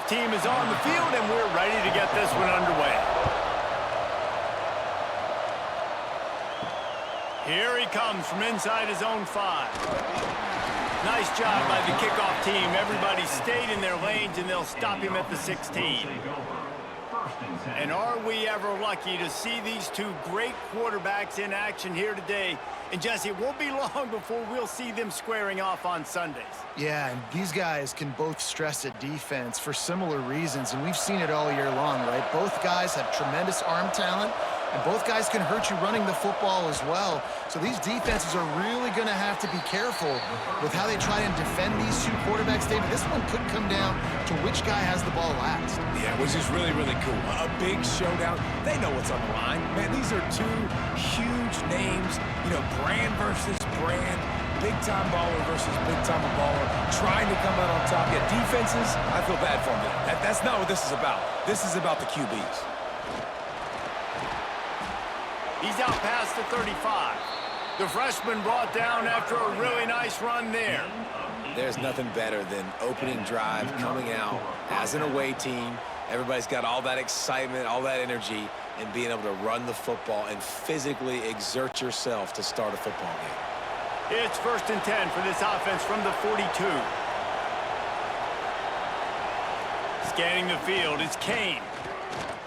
kickoff team is on the field, and we're ready to get this one underway. Here he comes from inside his own 5. Nice job by the kickoff team. Everybody stayed in their lanes, and they'll stop him at the 16. And are we ever lucky to see these two great quarterbacks in action here today? And, Jesse, it won't be long before we'll see them squaring off on Sundays. Yeah, and these guys can both stress a defense for similar reasons, and we've seen it all year long, right? Both guys have tremendous arm talent, and both guys can hurt you running the football as well. So these defenses are really going to have to be careful with how they try and defend these two quarterbacks, David. This one could come down to which guy has the ball last. Yeah, which is really, really cool. A big showdown. They know what's on the line. Man, these are two huge names, you know, brand versus brand, big-time baller versus big-time baller, trying to come out on top. Yeah, defenses, I feel bad for them. That's not what this is about. This is about the QBs. He's out past the 35. The freshman brought down after a really nice run there. There's nothing better than opening drive, coming out as an away team. Everybody's got all that excitement, all that energy, and being able to run the football and physically exert yourself to start a football game. It's 1st and 10 for this offense from the 42. Scanning the field, it's Kane.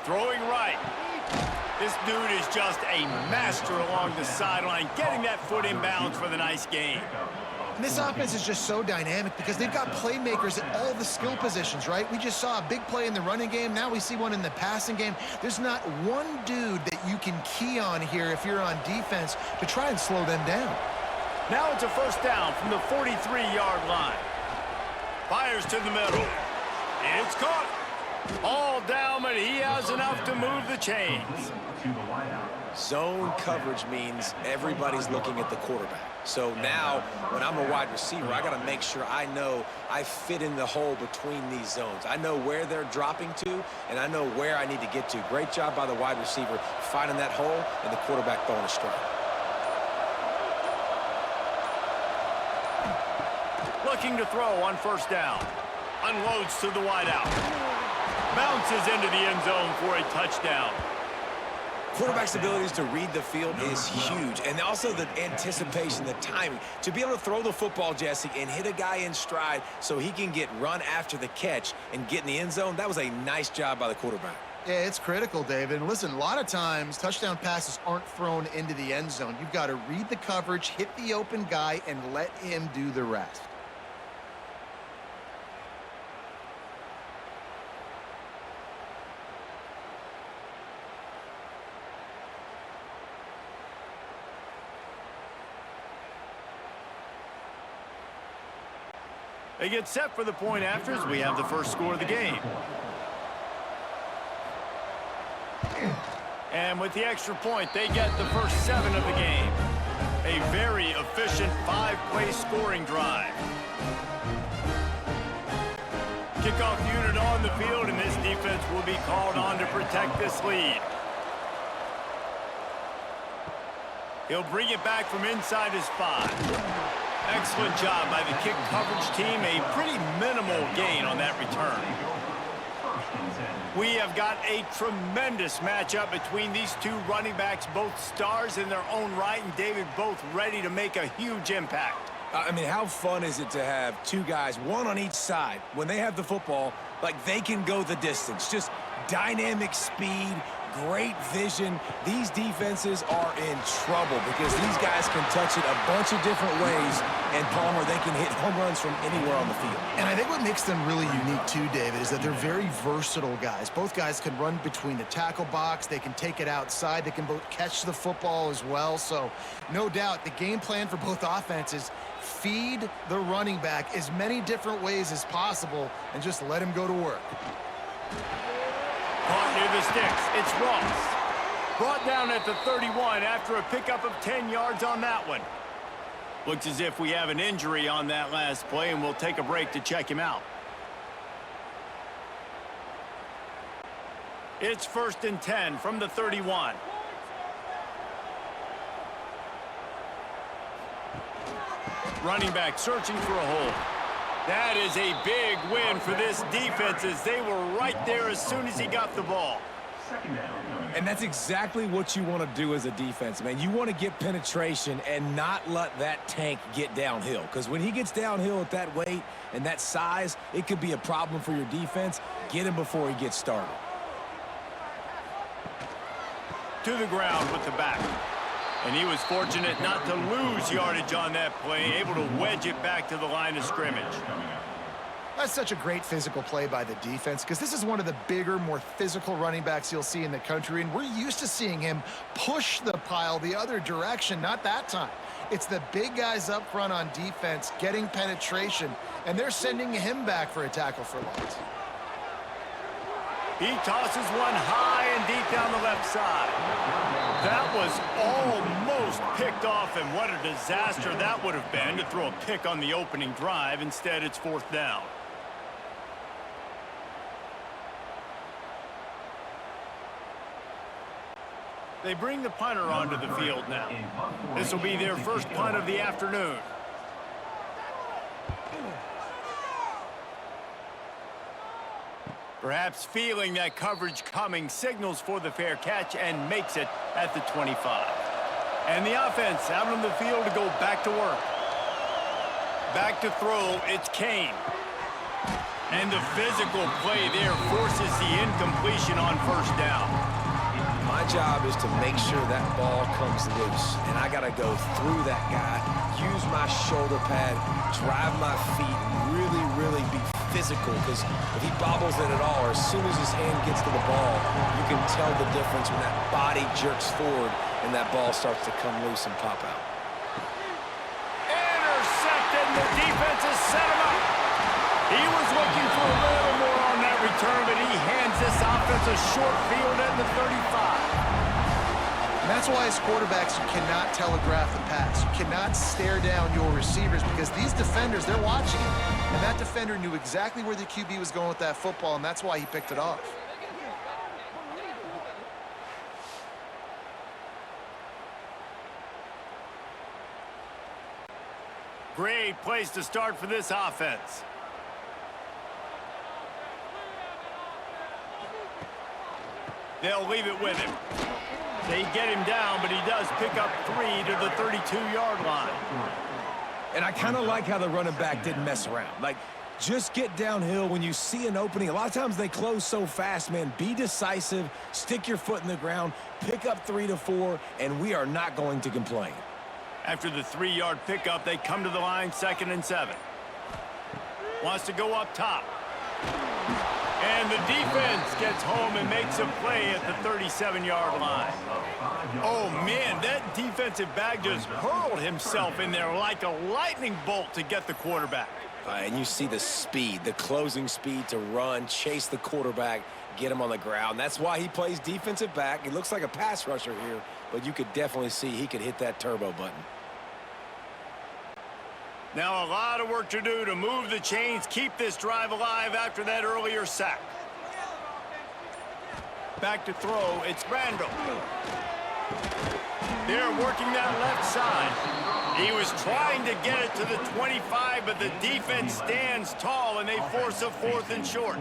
Throwing right. This dude is just a master along the sideline, getting that foot in bounds for the nice gain. And this offense is just so dynamic because they've got playmakers at all the skill positions, right? We just saw a big play in the running game. Now we see one in the passing game. There's not one dude that you can key on here if you're on defense to try and slow them down. Now it's a 1st down from the 43-yard line. Fires to the middle. It's caught. All down, but he has enough to move the chains. Zone coverage means everybody's looking at the quarterback. So now, when I'm a wide receiver, I got to make sure I know I fit in the hole between these zones. I know where they're dropping to, and I know where I need to get to. Great job by the wide receiver finding that hole, and the quarterback throwing a strike. Looking to throw on 1st down. Unloads to the wideout. Bounces into the end zone for a touchdown. Quarterback's abilities to read the field is huge, and also the anticipation, the timing. To be able to throw the football, Jesse, and hit a guy in stride so he can get run after the catch and get in the end zone, that was a nice job by the quarterback. Yeah, it's critical, David. And listen, a lot of times touchdown passes aren't thrown into the end zone. You've got to read the coverage, hit the open guy, and let him do the rest. They get set for the point after as we have the first score of the game. And with the extra point, they get the first 7 of the game. A very efficient 5-play scoring drive. Kickoff unit on the field, and this defense will be called on to protect this lead. He'll bring it back from inside his 5. Excellent job by the kick coverage team. A pretty minimal gain on that return. We have got a tremendous matchup between these two running backs, both stars in their own right, and David, both ready to make a huge impact. I mean, how fun is it to have two guys, one on each side, when they have the football, like they can go the distance. Just dynamic speed, great vision. These defenses are in trouble because these guys can touch it a bunch of different ways, and Palmer, they can hit home runs from anywhere on the field. And I think what makes them really unique too, David, is that they're very versatile guys. Both guys can run between the tackle box. They can take it outside. They can both catch the football as well. So no doubt the game plan for both offenses, feed the running back as many different ways as possible and just let him go to work. Caught near the sticks. It's Ross. Brought down at the 31 after a pickup of 10 yards on that one. Looks as if we have an injury on that last play, and we'll take a break to check him out. It's 1st and 10 from the 31. Running back searching for a hole. That is a big win for this defense as they were right there as soon as he got the ball. And that's exactly what you want to do as a defense, man. You want to get penetration and not let that tank get downhill. Because when he gets downhill at that weight and that size, it could be a problem for your defense. Get him before he gets started. To the ground with the back. And he was fortunate not to lose yardage on that play, able to wedge it back to the line of scrimmage. That's such a great physical play by the defense because this is one of the bigger, more physical running backs you'll see in the country, and we're used to seeing him push the pile the other direction. Not that time. It's the big guys up front on defense getting penetration, and they're sending him back for a tackle for loss. He tosses one high and deep down the left side. That was almost picked off, and what a disaster that would have been to throw a pick on the opening drive. Instead, it's 4th down. They bring the punter onto the field now. This will be their first punt of the afternoon. Perhaps feeling that coverage coming, signals for the fair catch and makes it at the 25. And the offense out on the field to go back to work. Back to throw, it's Kane. And the physical play there forces the incompletion on 1st down. My job is to make sure that ball comes loose, and I got to go through that guy, use my shoulder pad, drive my feet, really be physical, because if he bobbles it at all, or as soon as his hand gets to the ball, you can tell the difference when that body jerks forward and that ball starts to come loose and pop out. Intercepted, and the defense has set him up. He was looking for a little more on that return, but he hands this offense a short field at the 35. And that's why as quarterbacks, you cannot telegraph the pass. You cannot stare down your receivers because these defenders, they're watching it. And that defender knew exactly where the QB was going with that football, and that's why he picked it off. Great place to start for this offense. They'll leave it with him. They get him down, but he does pick up 3 to the 32-yard line. And I kind of like how the running back didn't mess around. Like, just get downhill when you see an opening. A lot of times they close so fast, man. Be decisive, stick your foot in the ground, pick up 3 to 4, and we are not going to complain. After the 3-yard pickup, they come to the line, 2nd and 7. Wants to go up top. And the defense gets home and makes a play at the 37-yard line. Oh, man, that defensive back just hurled himself in there like a lightning bolt to get the quarterback. And you see the speed, the closing speed to run, chase the quarterback, get him on the ground. That's why he plays defensive back. He looks like a pass rusher here, but you could definitely see he could hit that turbo button. Now a lot of work to do to move the chains, keep this drive alive after that earlier sack. Back to throw, it's Randall. They're working that left side. He was trying to get it to the 25, but the defense stands tall, and they force a 4th and short.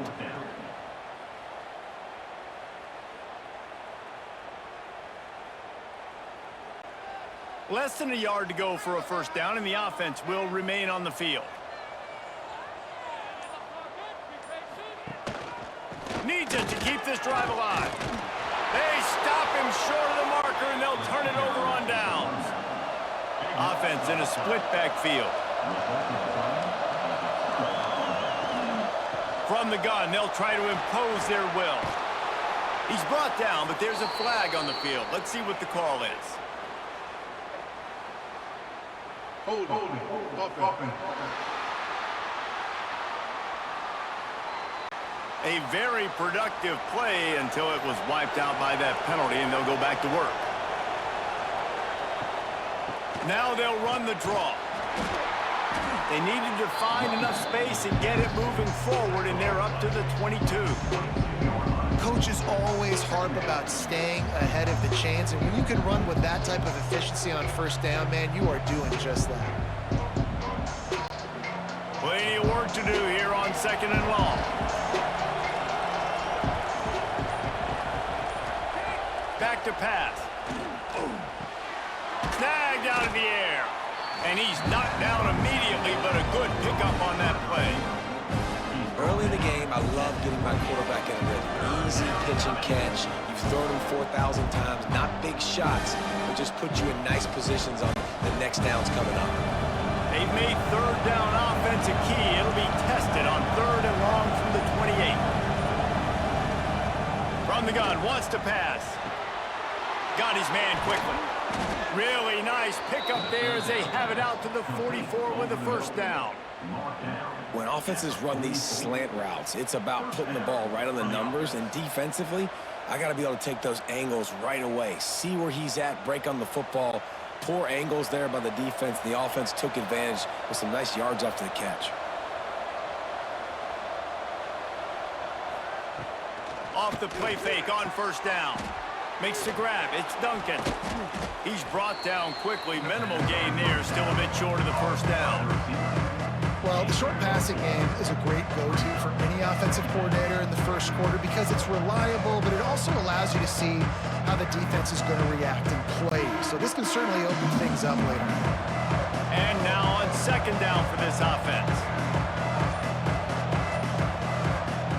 Less than a yard to go for a 1st down, and the offense will remain on the field. Needs it to keep this drive alive. They stop him short of the marker, and they'll turn it over on downs. Offense in a split backfield. From the gun, they'll try to impose their will. He's brought down, but there's a flag on the field. Let's see what the call is. Hold on. A very productive play until it was wiped out by that penalty, and they'll go back to work. Now they'll run the draw. They needed to find enough space and get it moving forward, and they're up to the 22. Coaches always harp about staying ahead of the chains, and when you can run with that type of efficiency on 1st down, man, you are doing just that. Play Plenty of work to do here on 2nd and long. Back to pass. Snagged out of the air. And he's knocked down immediately, but a good pickup on that play. Early in the game, I love getting my quarterback in a rhythm. Easy pitch and catch. You've thrown him 4,000 times. Not big shots, but just put you in nice positions on the next downs coming up. They've made 3rd down offense a key. It'll be tested on 3rd and long from the 28. From the gun, wants to pass. Got his man quickly. Really nice pickup there as they have it out to the 44 with a 1st down. When offenses run these slant routes, it's about putting the ball right on the numbers, and defensively, I got to be able to take those angles right away. See where he's at, break on the football. Poor angles there by the defense. The offense took advantage with some nice yards after the catch. Off the play fake on 1st down. Makes the grab. It's Duncan. He's brought down quickly. Minimal gain there. Still a bit short of the 1st down. Well, the short passing game is a great go-to for any offensive coordinator in the 1st quarter because it's reliable, but it also allows you to see how the defense is going to react and play. So this can certainly open things up later. And now on 2nd down for this offense.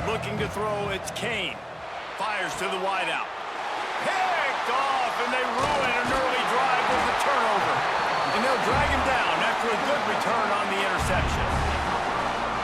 Looking to throw, it's Kane. Fires to the wideout. Picked off, and they ruin an early drive with a turnover. And they'll drag him down after a good return on the interception.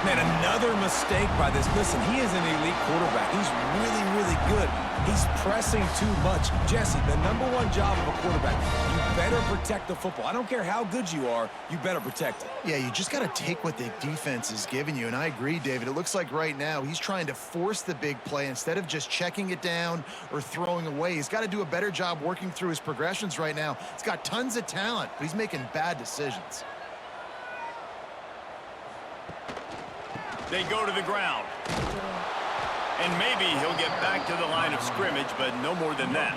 Man, another mistake by this. Listen, he is an elite quarterback. He's really, really good. He's pressing too much. Jesse, the #1 job of a quarterback, you better protect the football. I don't care how good you are, you better protect it. Yeah, you just got to take what the defense is giving you, and I agree, David. It looks like right now he's trying to force the big play instead of just checking it down or throwing away. He's got to do a better job working through his progressions right now. He's got tons of talent, but he's making bad decisions. They go to the ground. And maybe he'll get back to the line of scrimmage, but no more than that.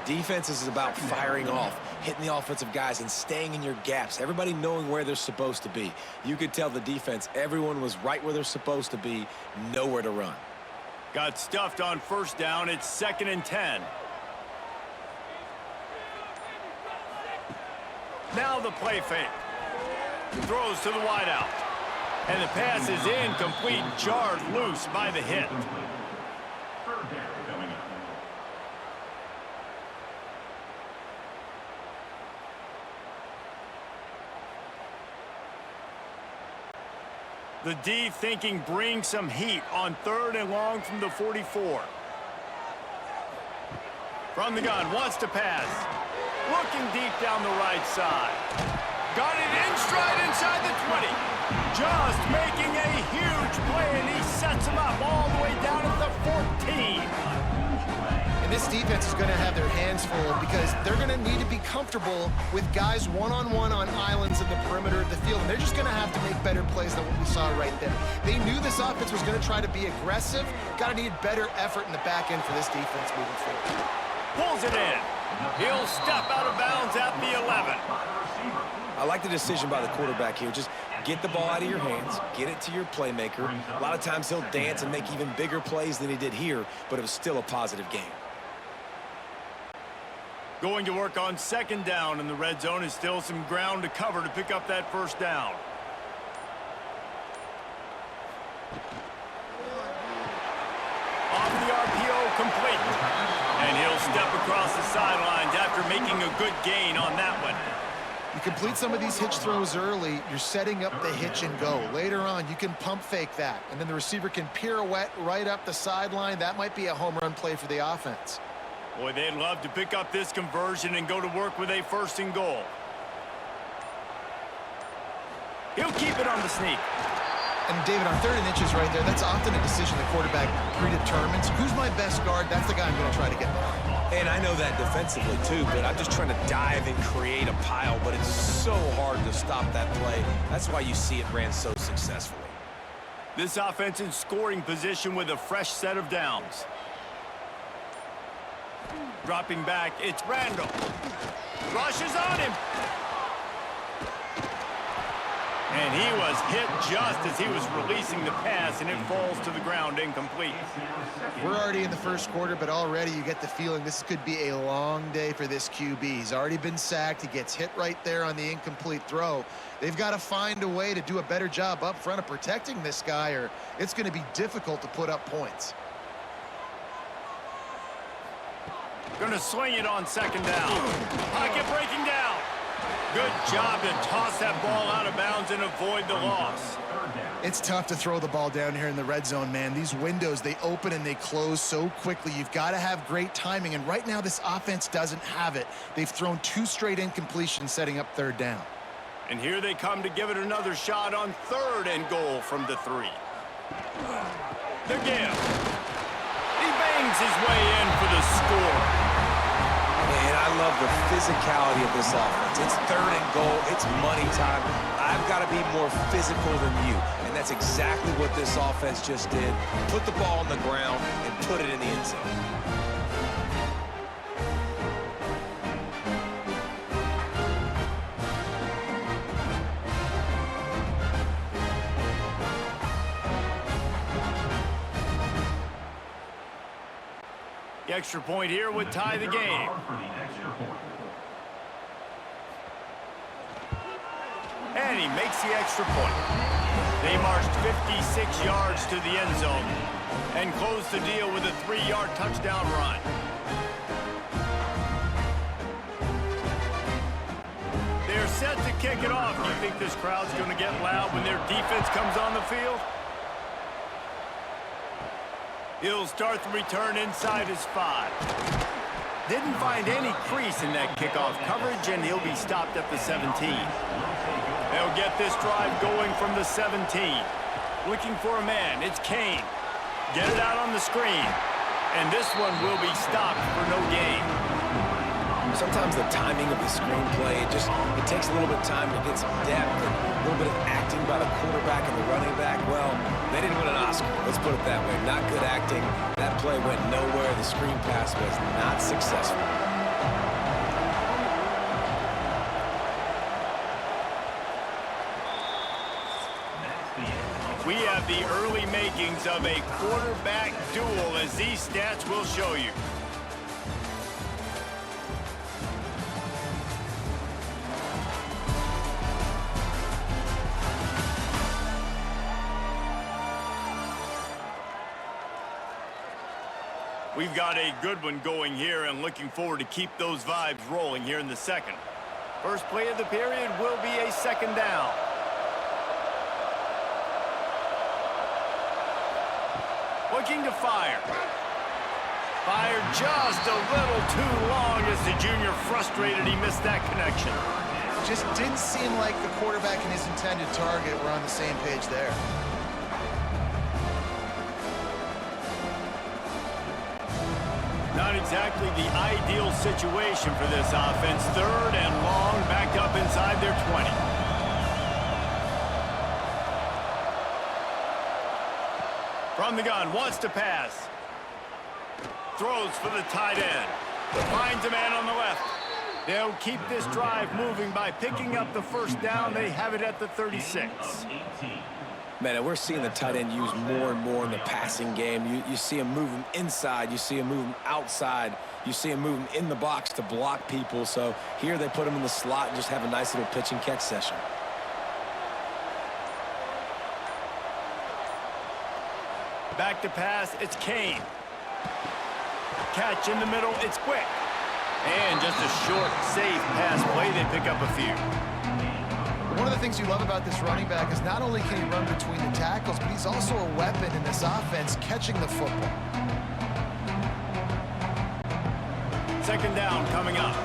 Defense is about firing off, hitting the offensive guys, and staying in your gaps. Everybody knowing where they're supposed to be. You could tell the defense, everyone was right where they're supposed to be, nowhere to run. Got stuffed on 1st down. It's 2nd and 10. Now the play fake. Throws to the wideout. And the pass is incomplete, jarred loose by the hit. The D thinking bring some heat on 3rd and long from the 44. From the gun, wants to pass. Looking deep down the right side. Got it in stride inside the 20. Just making a huge play, and he sets him up all the way down at the 14. And this defense is going to have their hands full because they're going to need to be comfortable with guys one-on-one on islands in the perimeter of the field. And they're just going to have to make better plays than what we saw right there. They knew this offense was going to try to be aggressive. Got to need better effort in the back end for this defense moving forward. Pulls it in. He'll step out of bounds at the 11. I like the decision by the quarterback here. Just get the ball out of your hands, get it to your playmaker. A lot of times he'll dance and make even bigger plays than he did here, but it was still a positive game. Going to work on 2nd down, and the red zone is still some ground to cover to pick up that 1st down. Off the RPO, complete. And he'll step across the sidelines after making a good gain on that one. You complete some of these hitch throws early, you're setting up the hitch and go. Later on, you can pump fake that, and then the receiver can pirouette right up the sideline. That might be a home run play for the offense. Boy, they'd love to pick up this conversion and go to work with a 1st and goal. He'll keep it on the sneak. And David, on 3rd and inches right there, that's often a decision the quarterback predetermines. Who's my best guard? That's the guy I'm going to try to get behind. And I know that defensively too, but I'm just trying to dive and create a pile, but it's so hard to stop that play. That's why you see it ran so successfully. This offense in scoring position with a fresh set of downs. Dropping back, it's Randall. Rushes on him. And he was hit just as he was releasing the pass, and it falls to the ground incomplete. We're already in the first quarter, but already you get the feeling this could be a long day for this QB. He's already been sacked. He gets hit right there on the incomplete throw. They've got to find a way to do a better job up front of protecting this guy, or it's going to be difficult to put up points. Going to swing it on second down. Pocket breaking down. Good job to toss that ball out of bounds and avoid the loss. It's tough to throw the ball down here in the red zone, man. These windows, they open and they close so quickly. You've got to have great timing, and right now this offense doesn't have it. They've thrown 2 straight incompletions setting up third down. And here they come to give it another shot on third and goal from the 3. The give. He bangs his way in for the score. Man, I love the physicality of this offense. It's third and goal. It's money time. I've got to be more physical than you. And that's exactly what this offense just did. Put the ball on the ground and put it in the end zone. The extra point here would tie the game. And he makes the extra point. They marched 56 yards to the end zone and closed the deal with a 3-yard touchdown run. They're set to kick it off. Do you think this crowd's going to get loud when their defense comes on the field? He'll start the return inside his 5. Didn't find any crease in that kickoff coverage, and he'll be stopped at the 17. They'll get this drive going from the 17. Looking for a man, it's Kane. Get it out on the screen. And this one will be stopped for no gain. Sometimes the timing of the screenplay, it takes a little bit of time to get some depth and a little bit of acting by the quarterback and the running back. Well, they didn't win an Oscar. Let's put it that way. Not good acting. That play went nowhere. The screen pass was not successful. We have the early makings of a quarterback duel, as these stats will show you. We've got a good one going here, and looking forward to keep those vibes rolling here in the second. First play of the period will be a second down. Looking to fire. Fired just a little too long as the junior frustrated he missed that connection. Just didn't seem like the quarterback and his intended target were on the same page there. Not exactly the ideal situation for this offense. Third and long, backed up inside their 20. From the gun, wants to pass. Throws for the tight end. Finds a man on the left. They'll keep this drive moving by picking up the first down. They have it at the 36. Man, we're seeing the tight end used more and more in the passing game. You see him move him inside. You see him move him outside. You see him move him in the box to block people. So here they put him in the slot and just have a nice little pitch and catch session. Back to pass, it's Kane. Catch in the middle, it's quick. And just a short, safe pass play. They pick up a few. One of the things you love about this running back is not only can he run between the tackles, but he's also a weapon in this offense catching the football. Second down coming up.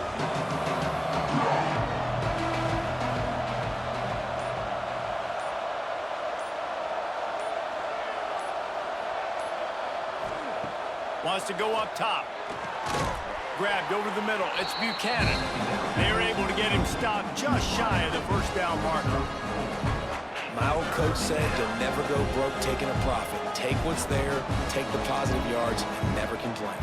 Wants to go up top. Grabbed over the middle. It's Buchanan. They're able to get him stopped just shy of the first down marker. My old coach said you'll never go broke taking a profit. Take what's there, take the positive yards, and never complain.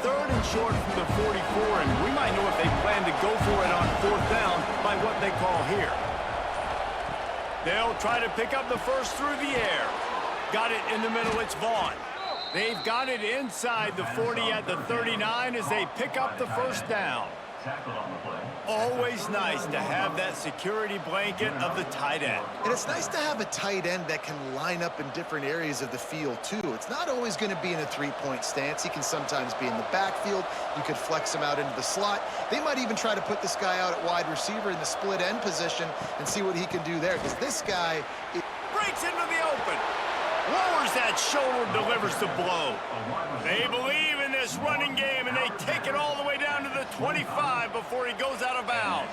Third and 1 short from the 44, and we might know if they plan to go for it on 4th down by what they call here. They'll try to pick up the first through the air. Got it in the middle, it's Vaughn. They've got it inside the 40 at the 39 as they pick up the first down. Always nice to have that security blanket of the tight end. And it's nice to have a tight end that can line up in different areas of the field, too. It's not always going to be in a three-point stance. He can sometimes be in the backfield. You could flex him out into the slot. They might even try to put this guy out at wide receiver in the split end position and see what he can do there, because this guy breaks into the open. Lowers that shoulder, delivers the blow. They believe in this running game, and they take it all the way down to the 25 before he goes out of bounds.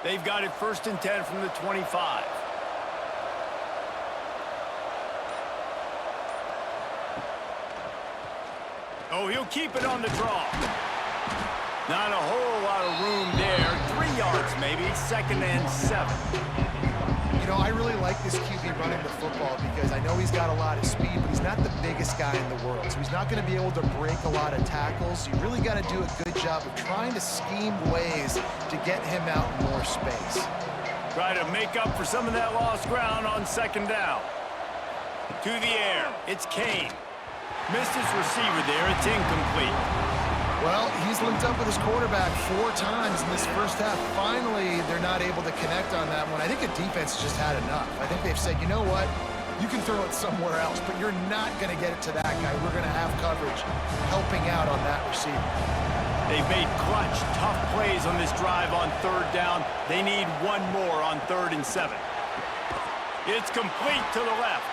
They've got it 1st and 10 from the 25. Oh, he'll keep it on the draw. Not a whole lot of room there. 3 yards maybe. 2nd and 7. You know, I really like this QB running the football because I know he's got a lot of speed, but he's not the biggest guy in the world. So he's not going to be able to break a lot of tackles. You really got to do a good job of trying to scheme ways to get him out in more space. Try to make up for some of that lost ground on 2nd down. To the air. It's Kane. Missed his receiver there. It's incomplete. Well, he's linked up with his quarterback 4 times in this first half. Finally, they're not able to connect on that one. I think the defense just had enough. I think they've said, you know what? You can throw it somewhere else, but you're not going to get it to that guy. We're going to have coverage helping out on that receiver. They've made clutch, tough plays on this drive on 3rd down. They need 1 more on 3rd and 7. It's complete to the left.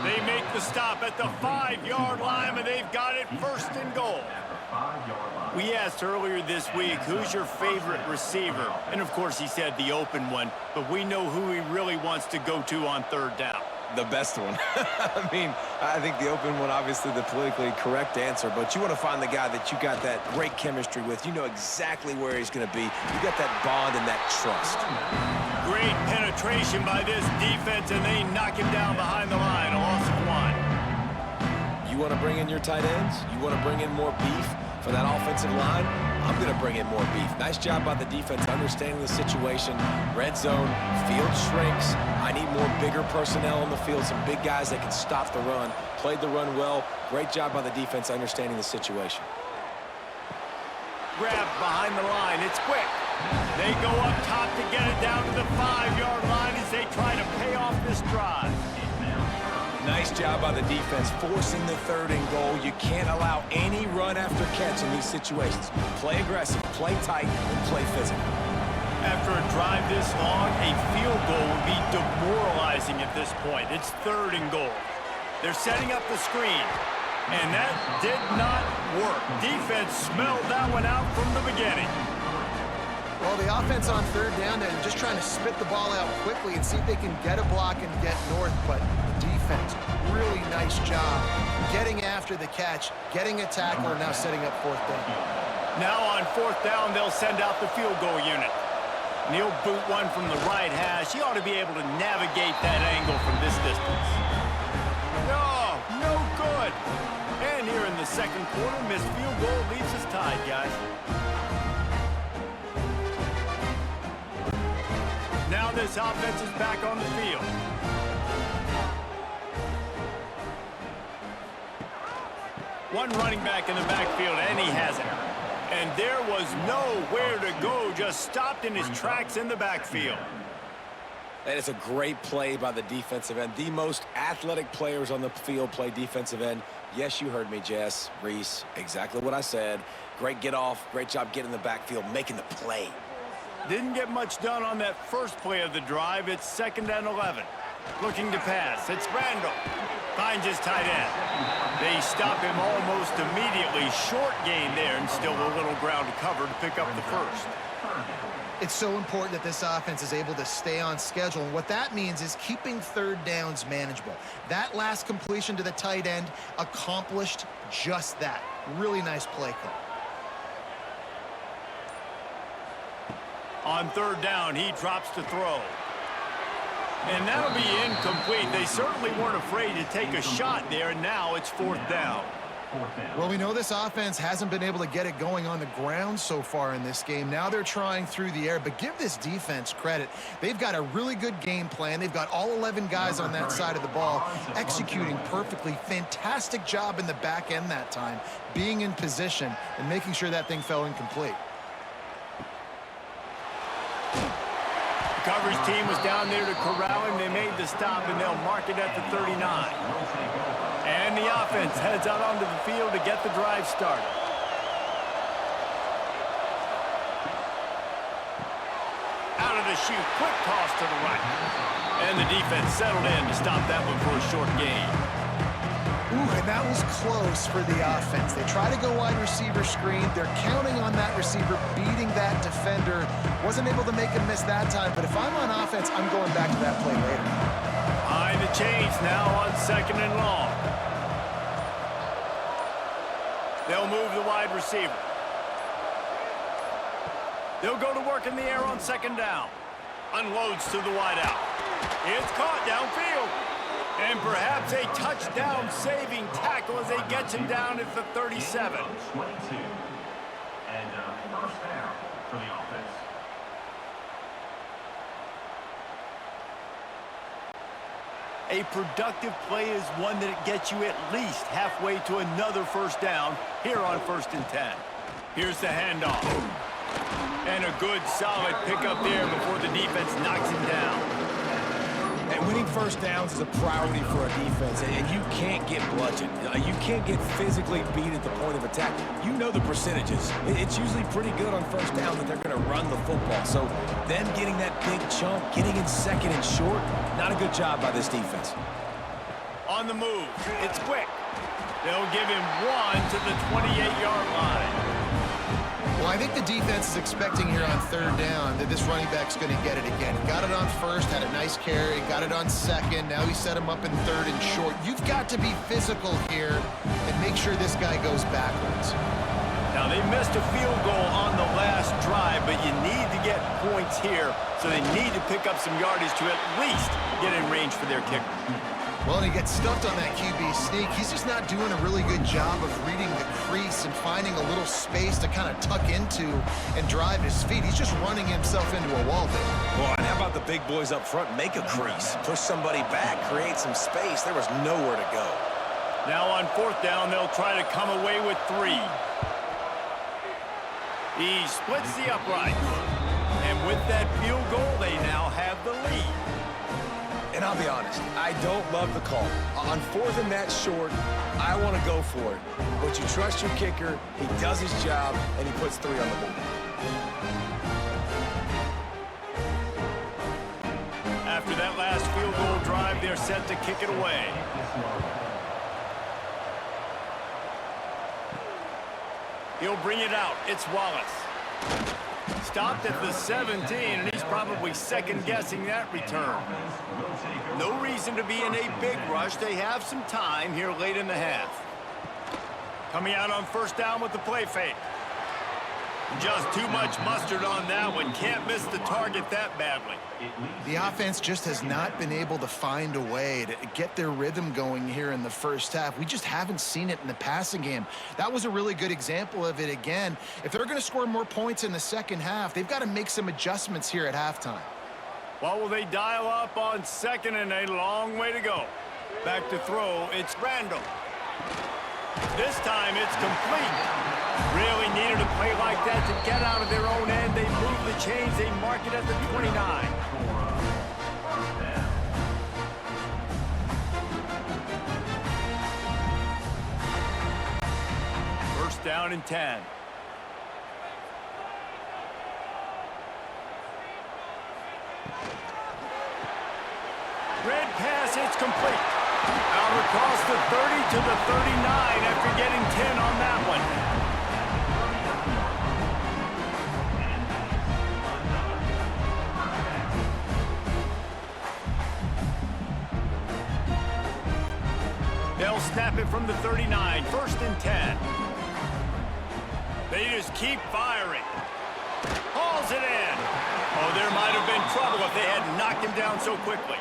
They make the stop at the 5-yard line, and they've got it 1st and goal. We asked earlier this week, who's your favorite receiver? And, of course, he said the open one, but we know who he really wants to go to on 3rd down. The best one. I mean, I think the open one, obviously the politically correct answer, but you want to find the guy that you got that great chemistry with. You know exactly where he's going to be. You got that bond and that trust. Great penetration by this defense, and they knock him down behind the line. A loss of 1. You want to bring in your tight ends? You want to bring in more beef for that offensive line? I'm going to bring in more beef. Nice job by the defense understanding the situation. Red zone, field shrinks. I need more bigger personnel on the field, some big guys that can stop the run. Played the run well. Great job by the defense understanding the situation. Grab behind the line. It's quick. They go up top to get it down to the 5-yard line as they try to pay off this drive. Nice job by the defense, forcing the 3rd and goal. You can't allow any run after catch in these situations. Play aggressive, play tight, and play physical. After a drive this long, a field goal would be demoralizing at this point. It's 3rd and goal. They're setting up the screen, and that did not work. Defense smelled that one out from the beginning. Well, the offense on 3rd down, they're just trying to spit the ball out quickly and see if they can get a block and get north, but defense, really nice job getting after the catch, getting a tackle, and now setting up 4th down. Now on 4th down, they'll send out the field goal unit. And he'll boot one from the right hash. He ought to be able to navigate that angle from this distance. No, no good. And here in the 2nd quarter, missed field goal leaves us tied, guys. Now this offense is back on the field. One running back in the backfield, and he has it. And there was nowhere to go, just stopped in his tracks in the backfield. That is a great play by the defensive end. The most athletic players on the field play defensive end. Yes, you heard me, Jess, Reese, exactly what I said. Great get off, great job getting in the backfield, making the play. Didn't get much done on that first play of the drive. It's 2nd and 11. Looking to pass. It's Randall. Finds his tight end. They stop him almost immediately. Short gain there, and still a little ground to cover to pick up the first. It's so important that this offense is able to stay on schedule. And what that means is keeping 3rd downs manageable. That last completion to the tight end accomplished just that. Really nice play call. On 3rd down, he drops to throw. And that'll be incomplete. They certainly weren't afraid to take a shot there, and now it's 4th down. Well, we know this offense hasn't been able to get it going on the ground so far in this game. Now they're trying through the air, but give this defense credit. They've got a really good game plan. They've got all 11 guys on that side of the ball executing perfectly. Fantastic job in the back end that time, being in position and making sure that thing fell incomplete. The coverage team was down there to corral him. They made the stop, and they'll mark it at the 39. And the offense heads out onto the field to get the drive started. Out of the chute, quick toss to the right. And the defense settled in to stop that one for a short gain. Ooh, and that was close for the offense. They try to go wide receiver screen. They're counting on that receiver beating that defender. Wasn't able to make him miss that time, but if I'm on offense, I'm going back to that play later. Behind the chains now on 2nd and long. They'll move the wide receiver. They'll go to work in the air on 2nd down. Unloads to the wideout. It's caught downfield. And perhaps a touchdown-saving tackle as they get him down at the 37. 22. And 1st down for the offense. A productive play is one that gets you at least halfway to another 1st down here on 1st and 10. Here's the handoff. And a good, solid pickup there before the defense knocks him down. And winning 1st downs is a priority for a defense, and you can't get bludgeoned. You can't get physically beat at the point of attack. You know the percentages. It's usually pretty good on 1st down that they're going to run the football. So them getting that big chunk, getting in 2nd and short, not a good job by this defense. On the move, it's quick. They'll give him 1 to the 28-yard line. Well, I think the defense is expecting here on 3rd down that this running back's going to get it again. Got it on 1st, had a nice carry, got it on 2nd. Now he set him up in 3rd and short. You've got to be physical here and make sure this guy goes backwards. Now, they missed a field goal on the last drive, but you need to get points here, so they need to pick up some yardage to at least get in range for their kicker. Well, and he gets stuffed on that QB sneak. He's just not doing a really good job of reading the crease and finding a little space to kind of tuck into and drive his feet. He's just running himself into a wall there. Well, and how about the big boys up front? Make a crease, push somebody back, create some space. There was nowhere to go. Now on 4th down, they'll try to come away with 3. He splits the uprights. And with that field goal, they now have the lead. And I'll be honest, I don't love the call. On 4th and that short, I want to go for it. But you trust your kicker, he does his job, and he puts 3 on the board. After that last field goal drive, they're set to kick it away. He'll bring it out. It's Wallace. Stopped at the 17, and he's probably second-guessing that return. No reason to be in a big rush. They have some time here late in the half. Coming out on 1st down with the play fake. Just too much mustard on that one. Can't miss the target that badly. The offense just has not been able to find a way to get their rhythm going here in the 1st half. We just haven't seen it in the passing game. That was a really good example of it again. If they're going to score more points in the 2nd half, they've got to make some adjustments here at halftime. What will they dial up on 2nd and a long way to go? Back to throw, it's Randall. This time it's complete. Really needed a play like that to get out of their own end. They move the chains. They mark it at the 29. First down and 10. Red pass, it's complete. Out across the 30 to the 39 after getting 10 on that one. They'll snap it from the 39, 1st and 10. They just keep firing. Hauls it in. Oh, there might have been trouble if they hadn't knocked him down so quickly.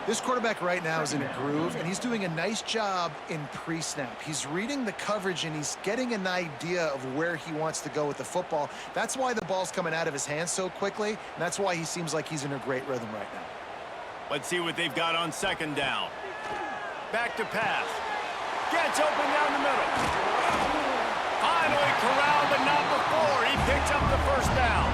This quarterback right now is in a groove, and he's doing a nice job in pre-snap. He's reading the coverage, and he's getting an idea of where he wants to go with the football. That's why the ball's coming out of his hands so quickly, and that's why he seems like he's in a great rhythm right now. Let's see what they've got on second down. Back to pass. Gets open down the middle. Finally corralled, but not before. He picks up the first down.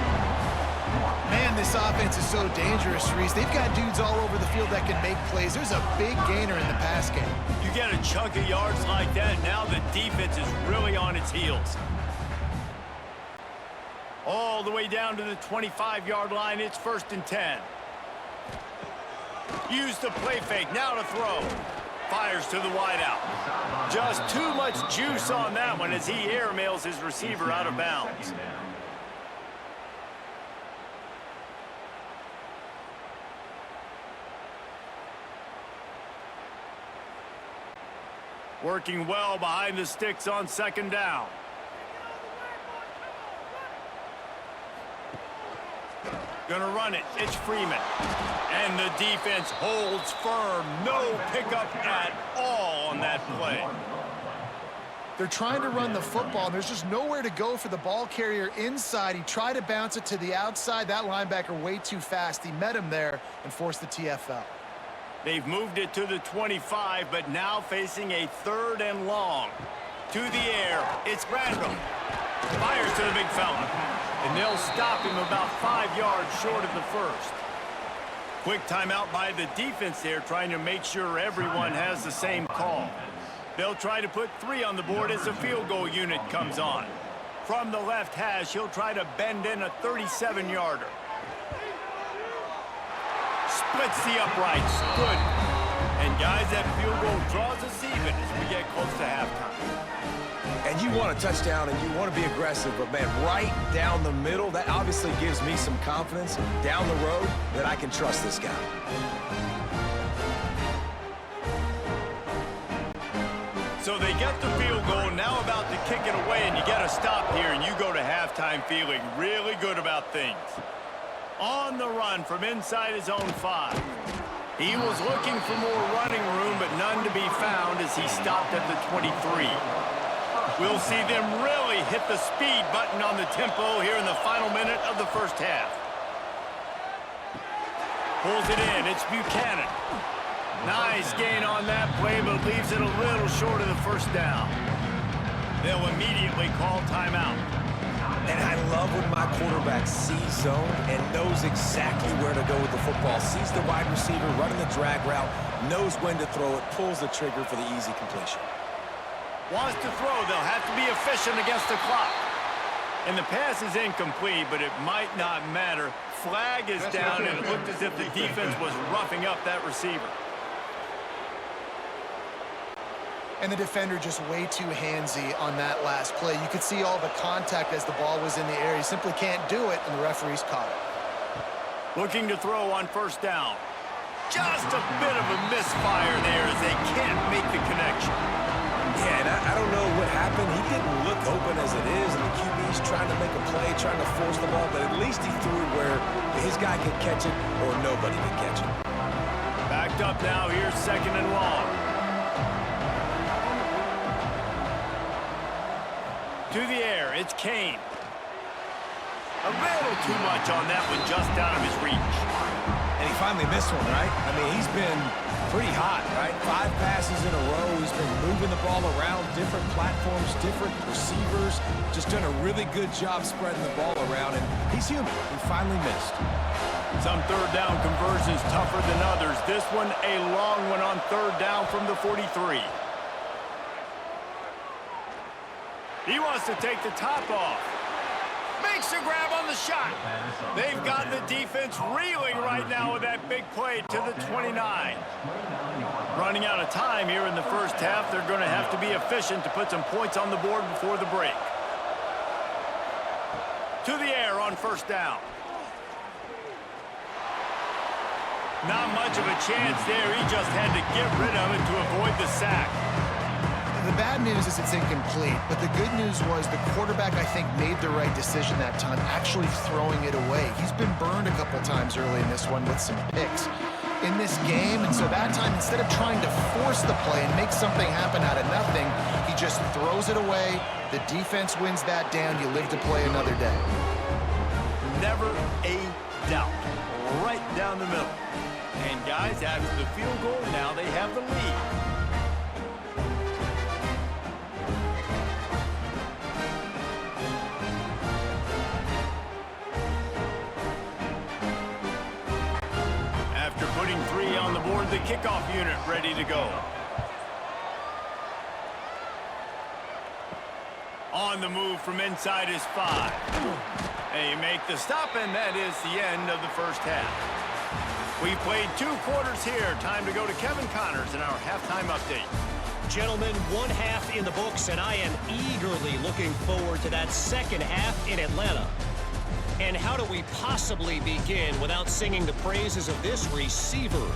Man, this offense is so dangerous, Reese. They've got dudes all over the field that can make plays. There's a big gainer in the pass game. You get a chunk of yards like that, now the defense is really on its heels. All the way down to the 25-yard line. It's 1st and 10. Use the play fake. Now to throw. Fires to the wideout. Just too much juice on that one as he airmails his receiver out of bounds. Working well behind the sticks on second down. Gonna run it. It's Freeman. And the defense holds firm. No pickup at all on that play. They're trying to run the football, and there's just nowhere to go for the ball carrier inside. He tried to bounce it to the outside. That linebacker way too fast. He met him there and forced the TFL. They've moved it to the 25, but now facing a 3rd and long. To the air, it's Randall. Fires to the big fella. And they'll stop him about 5 yards short of the first. Quick timeout by the defense there, trying to make sure everyone has the same call. They'll try to put 3 on the board as the field goal unit comes on. From the left hash, he'll try to bend in a 37-yarder. Splits the uprights. Good. And guys, that field goal draws us even as we get close to halftime. And you want a touchdown and you want to be aggressive, but man, right down the middle, that obviously gives me some confidence down the road that I can trust this guy. So they get the field goal, now about to kick it away, and you get a stop here, and you go to halftime feeling really good about things. On the run from inside his own 5. He was looking for more running room, but none to be found as he stopped at the 23. We'll see them really hit the speed button on the tempo here in the final minute of the first half. Pulls it in. It's Buchanan. Nice gain on that play, but leaves it a little short of the first down. They'll immediately call timeout. And I love when my quarterback sees zone and knows exactly where to go with the football. Sees the wide receiver running the drag route, knows when to throw it, pulls the trigger for the easy completion. Wants to throw. They'll have to be efficient against the clock. And the pass is incomplete, but it might not matter. Flag is down, and it looked as if the defense was roughing up that receiver. And the defender just way too handsy on that last play. You could see all the contact as the ball was in the air. He simply can't do it, and the referees caught it. Looking to throw on first down. Just a bit of a misfire there as they can't make the connection. Yeah, and I don't know what happened. He didn't look open as it is, and the QB's trying to make a play, trying to force the ball, but at least he threw it where his guy could catch it or nobody could catch it. Backed up now. Here's 2nd and long. To the air, it's Kane. A little too much on that one, just out of his reach. And he finally missed one, right? I mean, he's been pretty hot, right? 5 passes in a row. He's been moving the ball around, different platforms, different receivers. Just done a really good job spreading the ball around, and he's human. He finally missed. Some third down conversions tougher than others. This one, a long one on 3rd down from the 43. He wants to take the top off. Makes a grab on the shot. They've got the defense reeling right now with that big play to the 29. Running out of time here in the first half. They're going to have to be efficient to put some points on the board before the break. To the air on first down. Not much of a chance there. He just had to get rid of it to avoid the sack. The bad news is it's incomplete, but the good news was the quarterback, I think, made the right decision that time, actually throwing it away. He's been burned a couple times early in this one with some picks in this game, and so that time, instead of trying to force the play and make something happen out of nothing, he just throws it away. The defense wins that down. You live to play another day. Never a doubt. Right down the middle. And guys, after the field goal, now they have the lead. After putting 3 on the board, the kickoff unit ready to go. On the move from inside his 5. They make the stop, and that is the end of the first half. We played 2 quarters here. Time to go to Kevin Connors in our halftime update. Gentlemen, 1 half in the books, and I am eagerly looking forward to that second half in Atlanta. And how do we possibly begin without singing the praises of this receiver?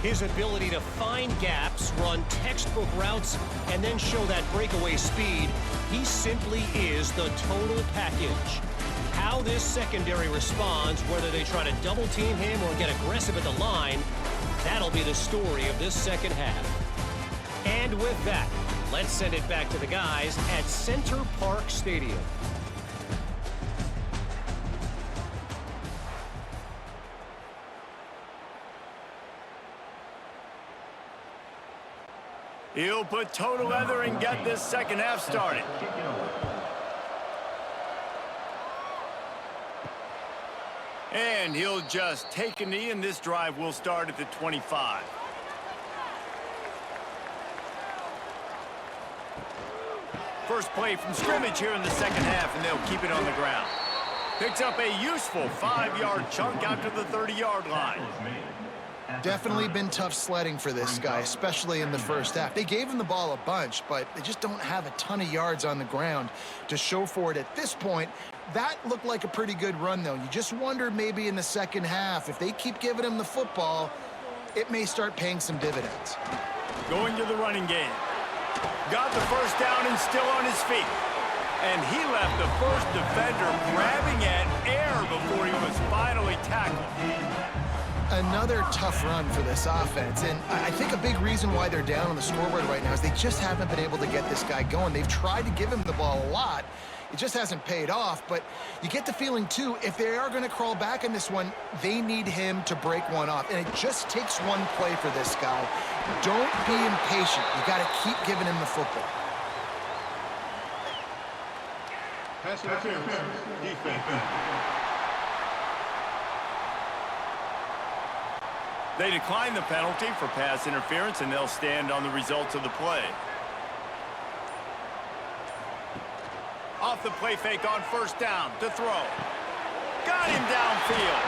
His ability to find gaps, run textbook routes, and then show that breakaway speed. He simply is the total package. How this secondary responds, whether they try to double team him or get aggressive at the line, that'll be the story of this second half. And with that, let's send it back to the guys at Center Park Stadium. He'll put toe to leather and get this second half started. And he'll just take a knee, and this drive will start at the 25. First play from scrimmage here in the second half, and they'll keep it on the ground. Picks up a useful 5-yard chunk out to the 30-yard line. Definitely been tough sledding for this guy, especially in the first half. They gave him the ball a bunch, but they just don't have a ton of yards on the ground to show for it at this point. That looked like a pretty good run, though. You just wondered maybe in the second half, if they keep giving him the football, it may start paying some dividends. Going to the running game. Got the first down and still on his feet. And he left the first defender grabbing at air before he was finally tackled. Another tough run for this offense, and I think a big reason why they're down on the scoreboard right now is they just haven't been able to get this guy going. They've tried to give him the ball a lot. It just hasn't paid off, but you get the feeling, too, if they are going to crawl back in this one, they need him to break one off, and it just takes one play for this guy. Don't be impatient. You got to keep giving him the football. Pass interference. Defense. They decline the penalty for pass interference, and they'll stand on the results of the play. Off the play fake on first down to throw. Got him downfield.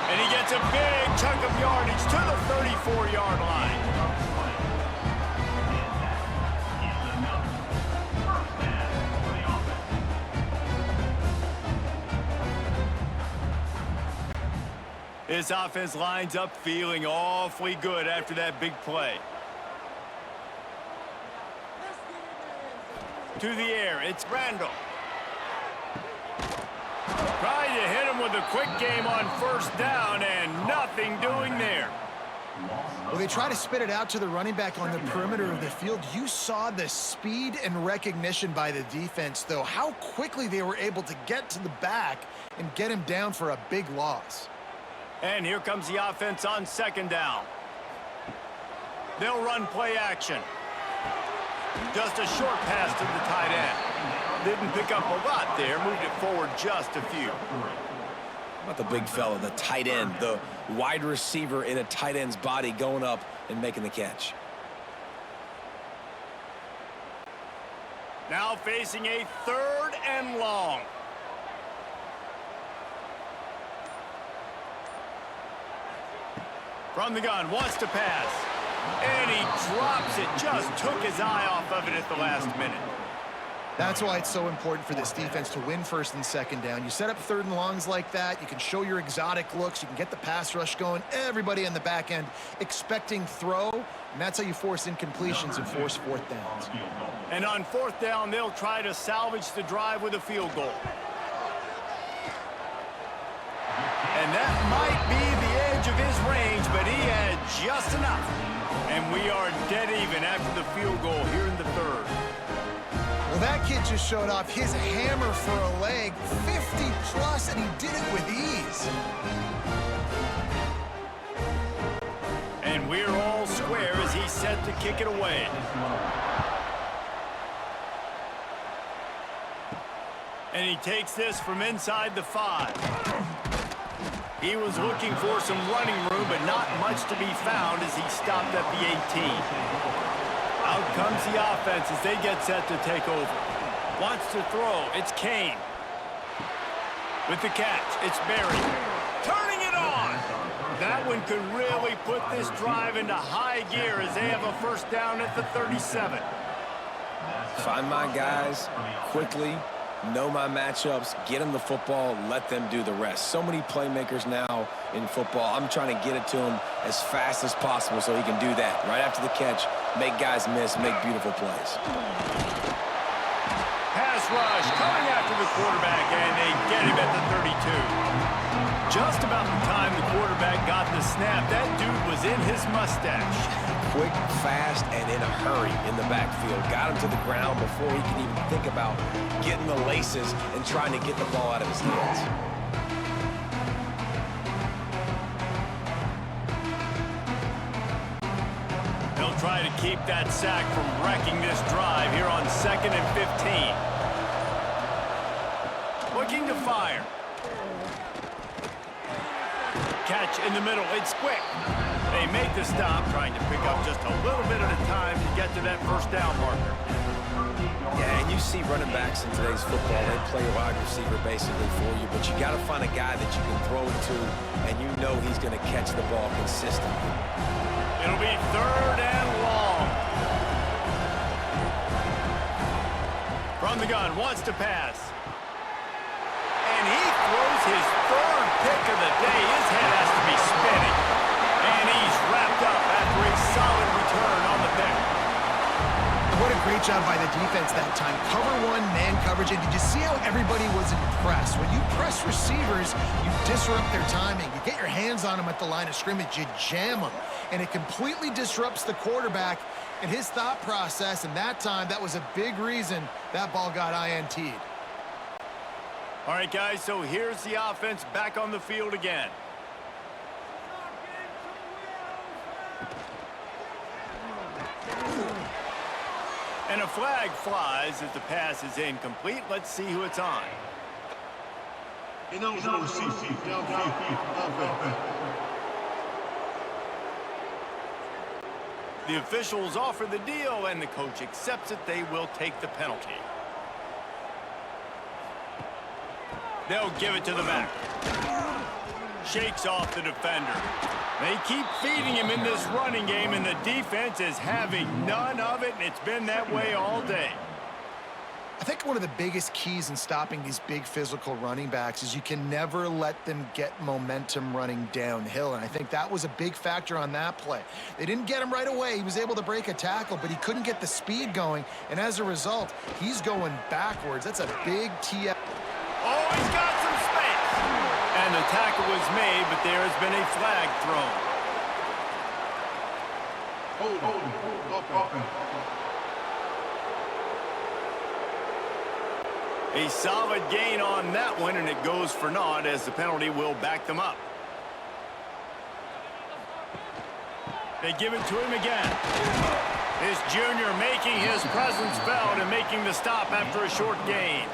And he gets a big chunk of yardage to the 34-yard line. This offense lines up feeling awfully good after that big play. To the air, it's Randall. Trying to hit him with a quick game on first down, and nothing doing there. Well, they try to spit it out to the running back on the perimeter of the field. You saw the speed and recognition by the defense, though, how quickly they were able to get to the back and get him down for a big loss. And here comes the offense on second down. They'll run play action. Just a short pass to the tight end. Didn't pick up a lot there, moved it forward just a few. Not the big fella, the tight end, the wide receiver in a tight end's body going up and making the catch. Now facing a 3rd and long. From the gun, wants to pass. And he drops it, just took his eye off of it at the last minute. That's why it's so important for this defense to win first and second down. You set up third and longs like that, you can show your exotic looks, you can get the pass rush going, everybody in the back end expecting throw, and that's how you force incompletions and force fourth downs. And on fourth down, they'll try to salvage the drive with a field goal. And that might be the edge of his range, but he had just enough. And we are dead even after the field goal here in the third. Well, that kid just showed off his hammer for a leg, 50 plus, and he did it with ease. And we're all square as he's set to kick it away. And he takes this from inside the 5. He was looking for some running room, but not much to be found as he stopped at the 18. Out comes the offense as they get set to take over. Wants to throw. It's Kane. With the catch, it's Barry. Turning it on! That one could really put this drive into high gear as they have a first down at the 37. Find my guys quickly. Know my matchups, get them the football, let them do the rest. So many playmakers now in football. I'm trying to get it to him as fast as possible so he can do that. Right after the catch, make guys miss, make beautiful plays. Pass rush coming after the quarterback, and they get him at the 32. Just about the time the quarterback got the snap, that dude was in his mustache. Quick, fast, and in a hurry in the backfield. Got him to the ground before he can even think about getting the laces and trying to get the ball out of his hands. They'll try to keep that sack from wrecking this drive here on 2nd and 15. Looking to fire. Catch in the middle. It's quick. They make the stop, trying to pick up just a little bit at a time to get to that first down marker. Yeah, and you see running backs in today's football, they play a wide receiver basically for you, but you got to find a guy that you can throw it to, and you know he's going to catch the ball consistently. It'll be 3rd and long. From the gun, wants to pass. And he throws his 3rd pick of the day. His head has to be spinning. And he's wrapped up after a solid return on the pick. What a great job by the defense that time. Cover one, man coverage. And did you see how everybody was impressed? When you press receivers, you disrupt their timing. You get your hands on them at the line of scrimmage. You jam them. And it completely disrupts the quarterback and his thought process. And that time, that was a big reason that ball got INT'd. All right, guys, so here's the offense back on the field again. And a flag flies as the pass is incomplete. Let's see who it's on. Ineligible receiver. Downfield. The officials offer the deal, and the coach accepts it. They will take the penalty. They'll give it to the back. Shakes off the defender. They keep feeding him in this running game, and the defense is having none of it, and it's been that way all day. I think one of the biggest keys in stopping these big physical running backs is you can never let them get momentum running downhill, and I think that was a big factor on that play. They didn't get him right away. He was able to break a tackle, but he couldn't get the speed going, and as a result, he's going backwards. That's a big TF. Oh, he's got some space. And the tackle was made, but there has been a flag thrown. Holding. A solid gain on that one, and it goes for naught as the penalty will back them up. They give it to him again. This junior making his presence felt and making the stop after a short gain.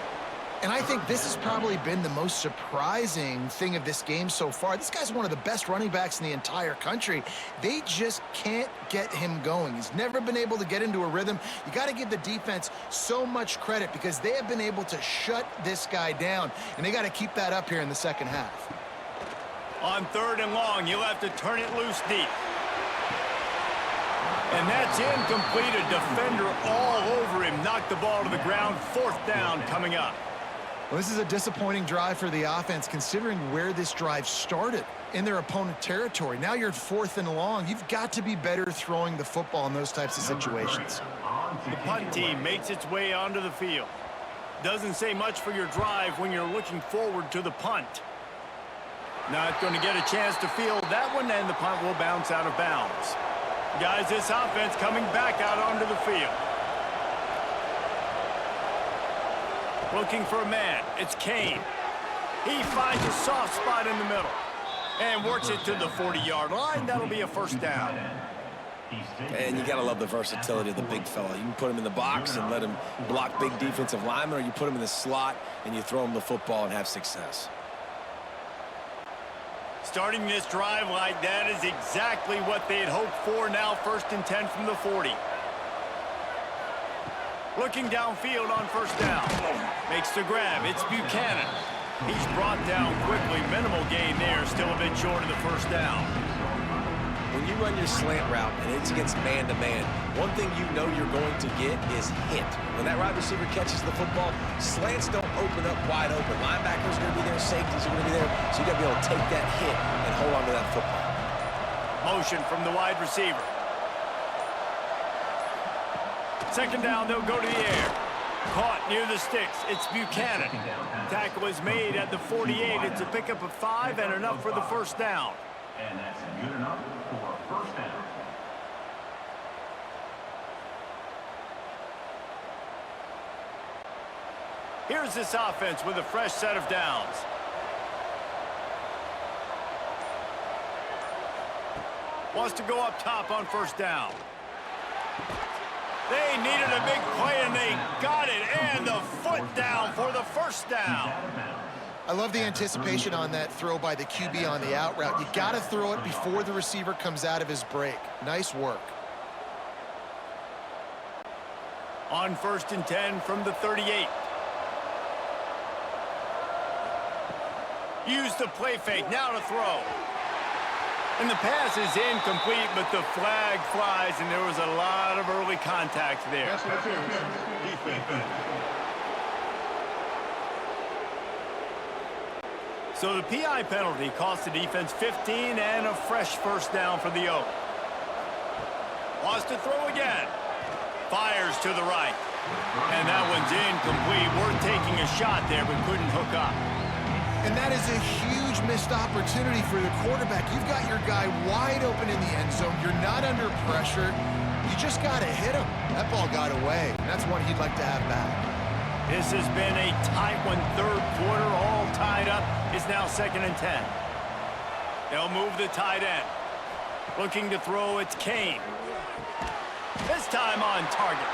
And I think this has probably been the most surprising thing of this game so far. This guy's one of the best running backs in the entire country. They just can't get him going. He's never been able to get into a rhythm. You got to give the defense so much credit because they have been able to shut this guy down, and they got to keep that up here in the second half. On 3rd and long, you'll have to turn it loose deep. And that's incomplete. A defender all over him. Knocked the ball to the ground. 4th down coming up. Well, this is a disappointing drive for the offense, considering where this drive started in their opponent territory. Now you're at 4th and long. You've got to be better throwing the football in those types of situations. The punt team makes its way onto the field. Doesn't say much for your drive when you're looking forward to the punt. Not going to get a chance to field that one, and the punt will bounce out of bounds. Guys, this offense coming back out onto the field. Looking for a man. It's Kane. He finds a soft spot in the middle and works it to the 40-yard line. That'll be a 1st down. And you got to love the versatility of the big fella. You can put him in the box and let him block big defensive linemen, or you put him in the slot and you throw him the football and have success. Starting this drive like that is exactly what they had hoped for. Now 1st and 10 from the 40. Looking downfield on 1st down. Makes the grab. It's Buchanan. He's brought down quickly. Minimal gain there. Still a bit short of the 1st down. When you run your slant route and it's against man-to-man, one thing you know you're going to get is hit. When that wide receiver catches the football, slants don't open up wide open. Linebackers are going to be there. Safeties are going to be there. So you got to be able to take that hit and hold on to that football. Motion from the wide receiver. 2nd down, they'll go to the air. Caught near the sticks. It's Buchanan. Tackle is made at the 48. It's a pickup of 5 and enough for the 1st down. And that's good enough for 1st down. Here's this offense with a fresh set of downs. Wants to go up top on 1st down. They needed a big play, and they got it, and the foot down for the 1st down. I love the anticipation on that throw by the QB on the out route. You got to throw it before the receiver comes out of his break. Nice work. On 1st and 10 from the 38. Use the play fake, now to throw. And the pass is incomplete, but the flag flies, and there was a lot of early contact there. Defense. So the PI penalty cost the defense 15 and a fresh 1st down for the Oak. Wants to throw again. Fires to the right. And that one's incomplete. Worth taking a shot there, but couldn't hook up. And that is a huge missed opportunity for the quarterback. You've got your guy wide open in the end zone. You're not under pressure. You just got to hit him. That ball got away. And that's one he'd like to have back. This has been a tight one. 3rd quarter, all tied up. It's now 2nd and 10. They'll move the tight end. Looking to throw, it's Kane. This time on target.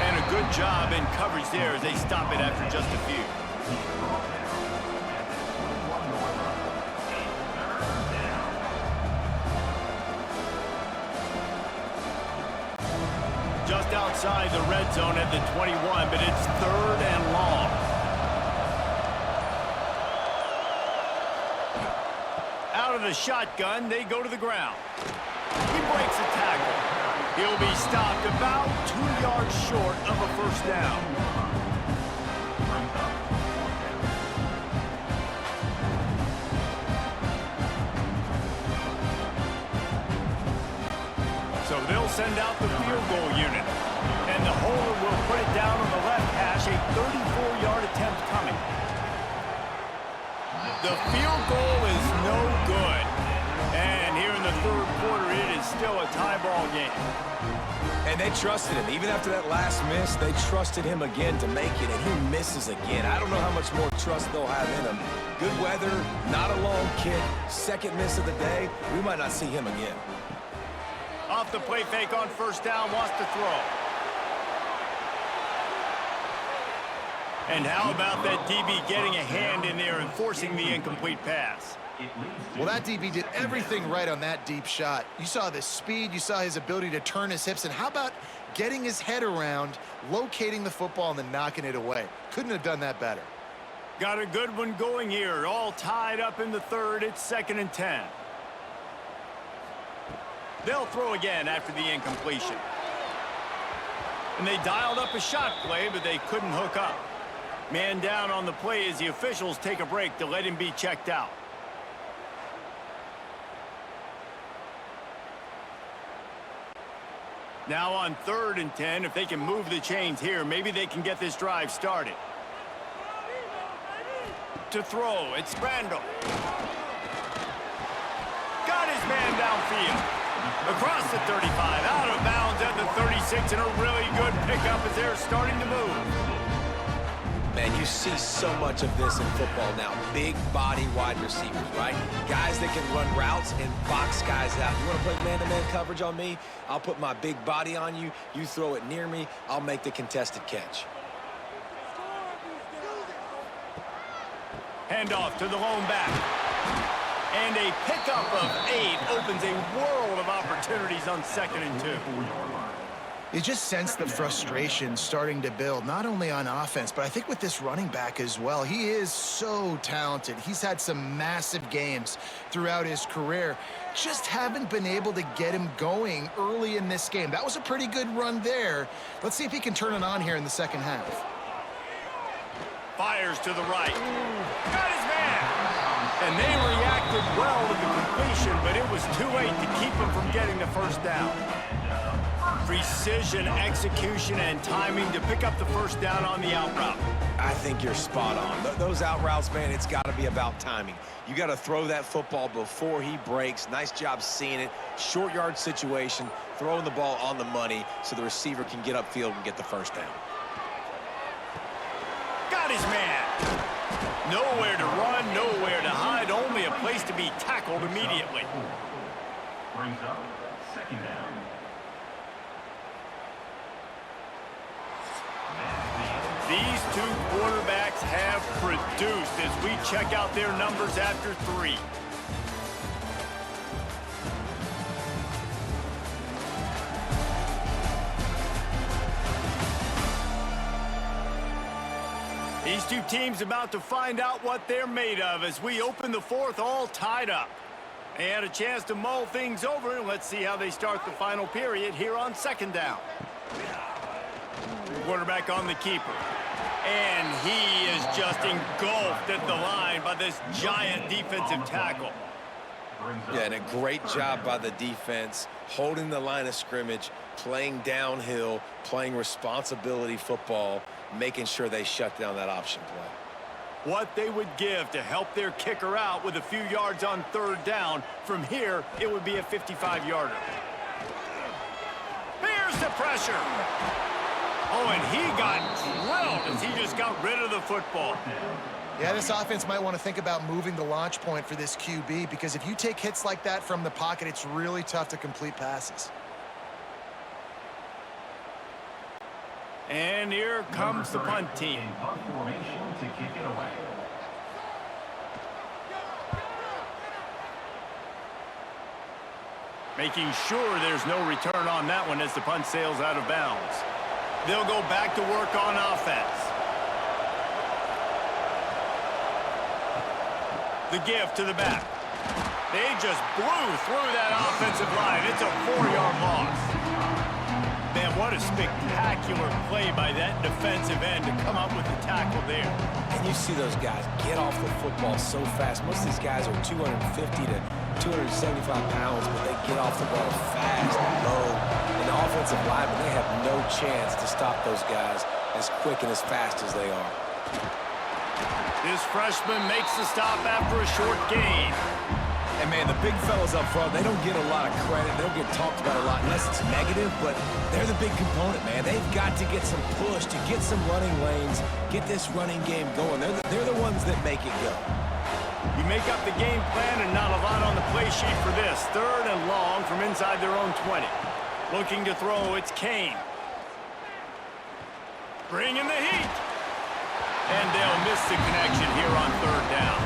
And a good job in coverage there as they stop it after just a few. Just outside the red zone at the 21, but it's 3rd and long. Out of the shotgun, they go to the ground. He breaks a tackle. He'll be stopped about 2 yards short of a 1st down. So they'll send out the field goal unit. And the holder will put it down on the left hash, a 34-yard attempt coming. The field goal is no good. And here in the 3rd quarter, it is still a tie ball game. And they trusted him. Even after that last miss, they trusted him again to make it, and he misses again. I don't know how much more trust they'll have in him. Good weather, not a long kick, 2nd miss of the day. We might not see him again. Off the play fake on 1st down, wants to throw. And how about that DB getting a hand in there and forcing the incomplete pass? Well, that DB did everything right on that deep shot. You saw the speed, you saw his ability to turn his hips, and how about getting his head around, locating the football, and then knocking it away? Couldn't have done that better. Got a good one going here. All tied up in the 3rd. It's 2nd and 10. They'll throw again after the incompletion. And they dialed up a shot play, but they couldn't hook up. Man down on the play as the officials take a break to let him be checked out. Now on 3rd and 10, if they can move the chains here, maybe they can get this drive started. To throw, it's Randall. Got his man downfield. Across the 35, out of bounds at the 36, and a really good pickup as they're starting to move. Man, you see so much of this in football now. Big body wide receivers, right? Guys that can run routes and box guys out. You want to play man-to-man coverage on me? I'll put my big body on you. You throw it near me, I'll make the contested catch. Handoff to the lone back. And a pickup of 8 opens a world of opportunities on 2nd and 2. You just sense the frustration starting to build, not only on offense, but I think with this running back as well. He is so talented. He's had some massive games throughout his career. Just haven't been able to get him going early in this game. That was a pretty good run there. Let's see if he can turn it on here in the second half. Fires to the right. Got his man! And they reacted well to the completion, but it was too late to keep him from getting the first down. Precision, execution, and timing to pick up the first down on the out route. I think you're spot on. Those out routes, man, it's got to be about timing. You got to throw that football before he breaks. Nice job seeing it. Short yard situation, throwing the ball on the money so the receiver can get upfield and get the first down. Got his man. Nowhere to run, nowhere to hide, only a place to be tackled immediately. Brings up 2nd down. These two quarterbacks have produced as we check out their numbers after 3. These two teams about to find out what they're made of as we open the 4th all tied up. They had a chance to mull things over, and let's see how they start the final period here on 2nd down. Quarterback on the keeper. And he is just engulfed at the line by this giant defensive tackle. Yeah, and a great job by the defense, holding the line of scrimmage, playing downhill, playing responsibility football, making sure they shut down that option play. What they would give to help their kicker out with a few yards on 3rd down. From here, it would be a 55-yarder. Here's the pressure. Oh, and he got drilled as he just got rid of the football. Yeah, this offense might want to think about moving the launch point for this QB, because if you take hits like that from the pocket, it's really tough to complete passes. And here comes the punt team. In punt formation to kick it away. Making sure there's no return on that one as the punt sails out of bounds. They'll go back to work on offense. The give to the back. They just blew through that offensive line. It's a 4-yard loss. Man, what a spectacular play by that defensive end to come up with the tackle there. And you see those guys get off the football so fast. Most of these guys are 250 to 275 pounds, but they get off the ball fast and low. And the offensive linemen, they have no chance to stop those guys as quick and as fast as they are. This freshman makes the stop after a short gain. And, man, the big fellas up front, they don't get a lot of credit. They don't get talked about a lot unless it's negative, but they're the big component, man. They've got to get some push, to get some running lanes, get this running game going. They're the ones that make it go. You make up the game plan and not a lot on the play sheet for this. 3rd and long from inside their own 20. Looking to throw, it's Kane. Bringing the heat. And they'll miss the connection here on 3rd down.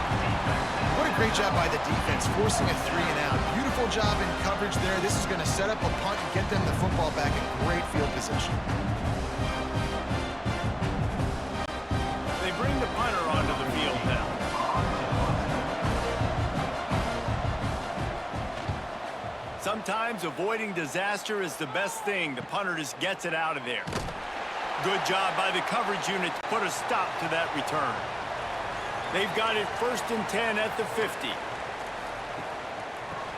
What a great job by the defense, forcing a 3-and-out. Beautiful job in coverage there. This is going to set up a punt and get them the football back in great field position. They bring the punter onto the field now. Sometimes avoiding disaster is the best thing. The punter just gets it out of there. Good job by the coverage unit to put a stop to that return. They've got it 1st and 10 at the 50.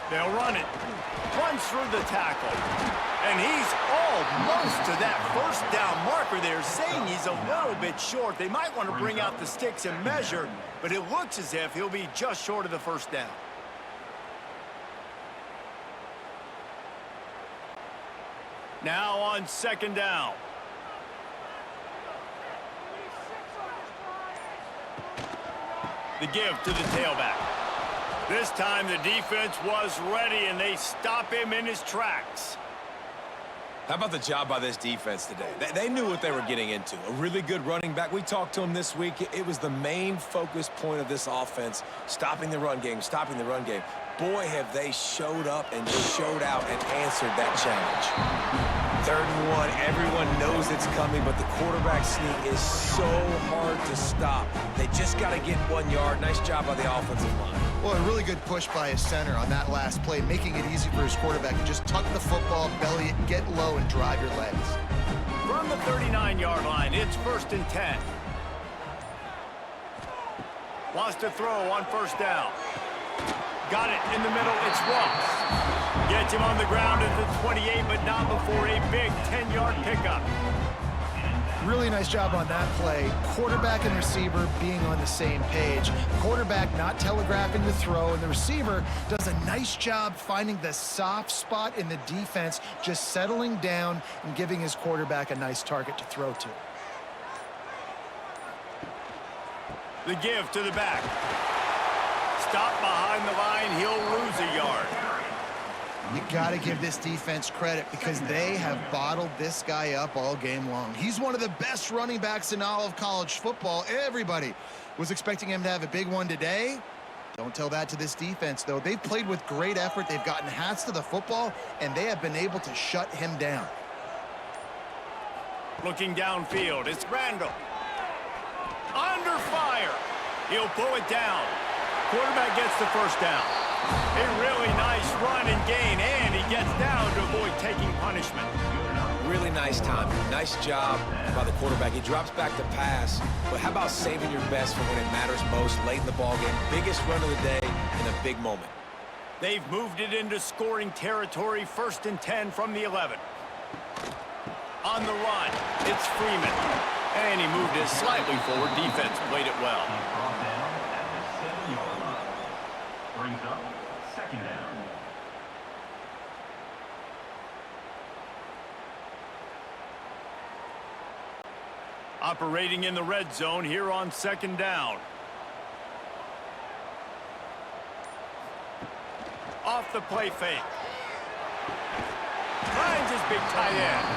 They'll run it. Runs through the tackle. And he's almost to that first down marker there, saying he's a little bit short. They might want to bring out the sticks and measure, but it looks as if he'll be just short of the first down. Now on 2nd down. The give to the tailback. This time the defense was ready, and they stop him in his tracks. How about the job by this defense today? They knew what they were getting into. A really good running back. We talked to him this week. It was the main focus point of this offense, stopping the run game, stopping the run game. Boy, have they showed up and showed out and answered that challenge. 3rd and 1, everyone knows it's coming, but the quarterback sneak is so hard to stop. They just got to get 1 yard. Nice job by the offensive line. Well, a really good push by his center on that last play, making it easy for his quarterback to just tuck the football, belly it, get low, and drive your legs. From the 39-yard line, it's 1st and 10. Wants to throw on 1st down. Got it in the middle, it's Ross. Gets him on the ground at the 28, but not before a big 10-yard pickup. Really nice job on that play. Quarterback and receiver being on the same page. Quarterback not telegraphing the throw, and the receiver does a nice job finding the soft spot in the defense, just settling down and giving his quarterback a nice target to throw to. The give to the back. Stop behind the line, he'll lose a yard. You got to give this defense credit because they have bottled this guy up all game long. He's one of the best running backs in all of college football. Everybody was expecting him to have a big one today. Don't tell that to this defense, though. They've played with great effort. They've gotten hats to the football, and they have been able to shut him down. Looking downfield, it's Randall. Under fire. He'll pull it down. Quarterback gets the 1st down. A really nice run and gain, and he gets down to avoid taking punishment. Really nice time. Nice job by the quarterback. He drops back to pass, but how about saving your best for when it matters most, late in the ballgame? Biggest run of the day in a big moment. They've moved it into scoring territory, 1st and 10 from the 11. On the run, it's Freeman. And he moved it slightly forward. Defense played it well. Brought down at the 7-yard line. Brings up 2nd down. Operating in the red zone here on 2nd down. Off the play fake. Finds his big tight end.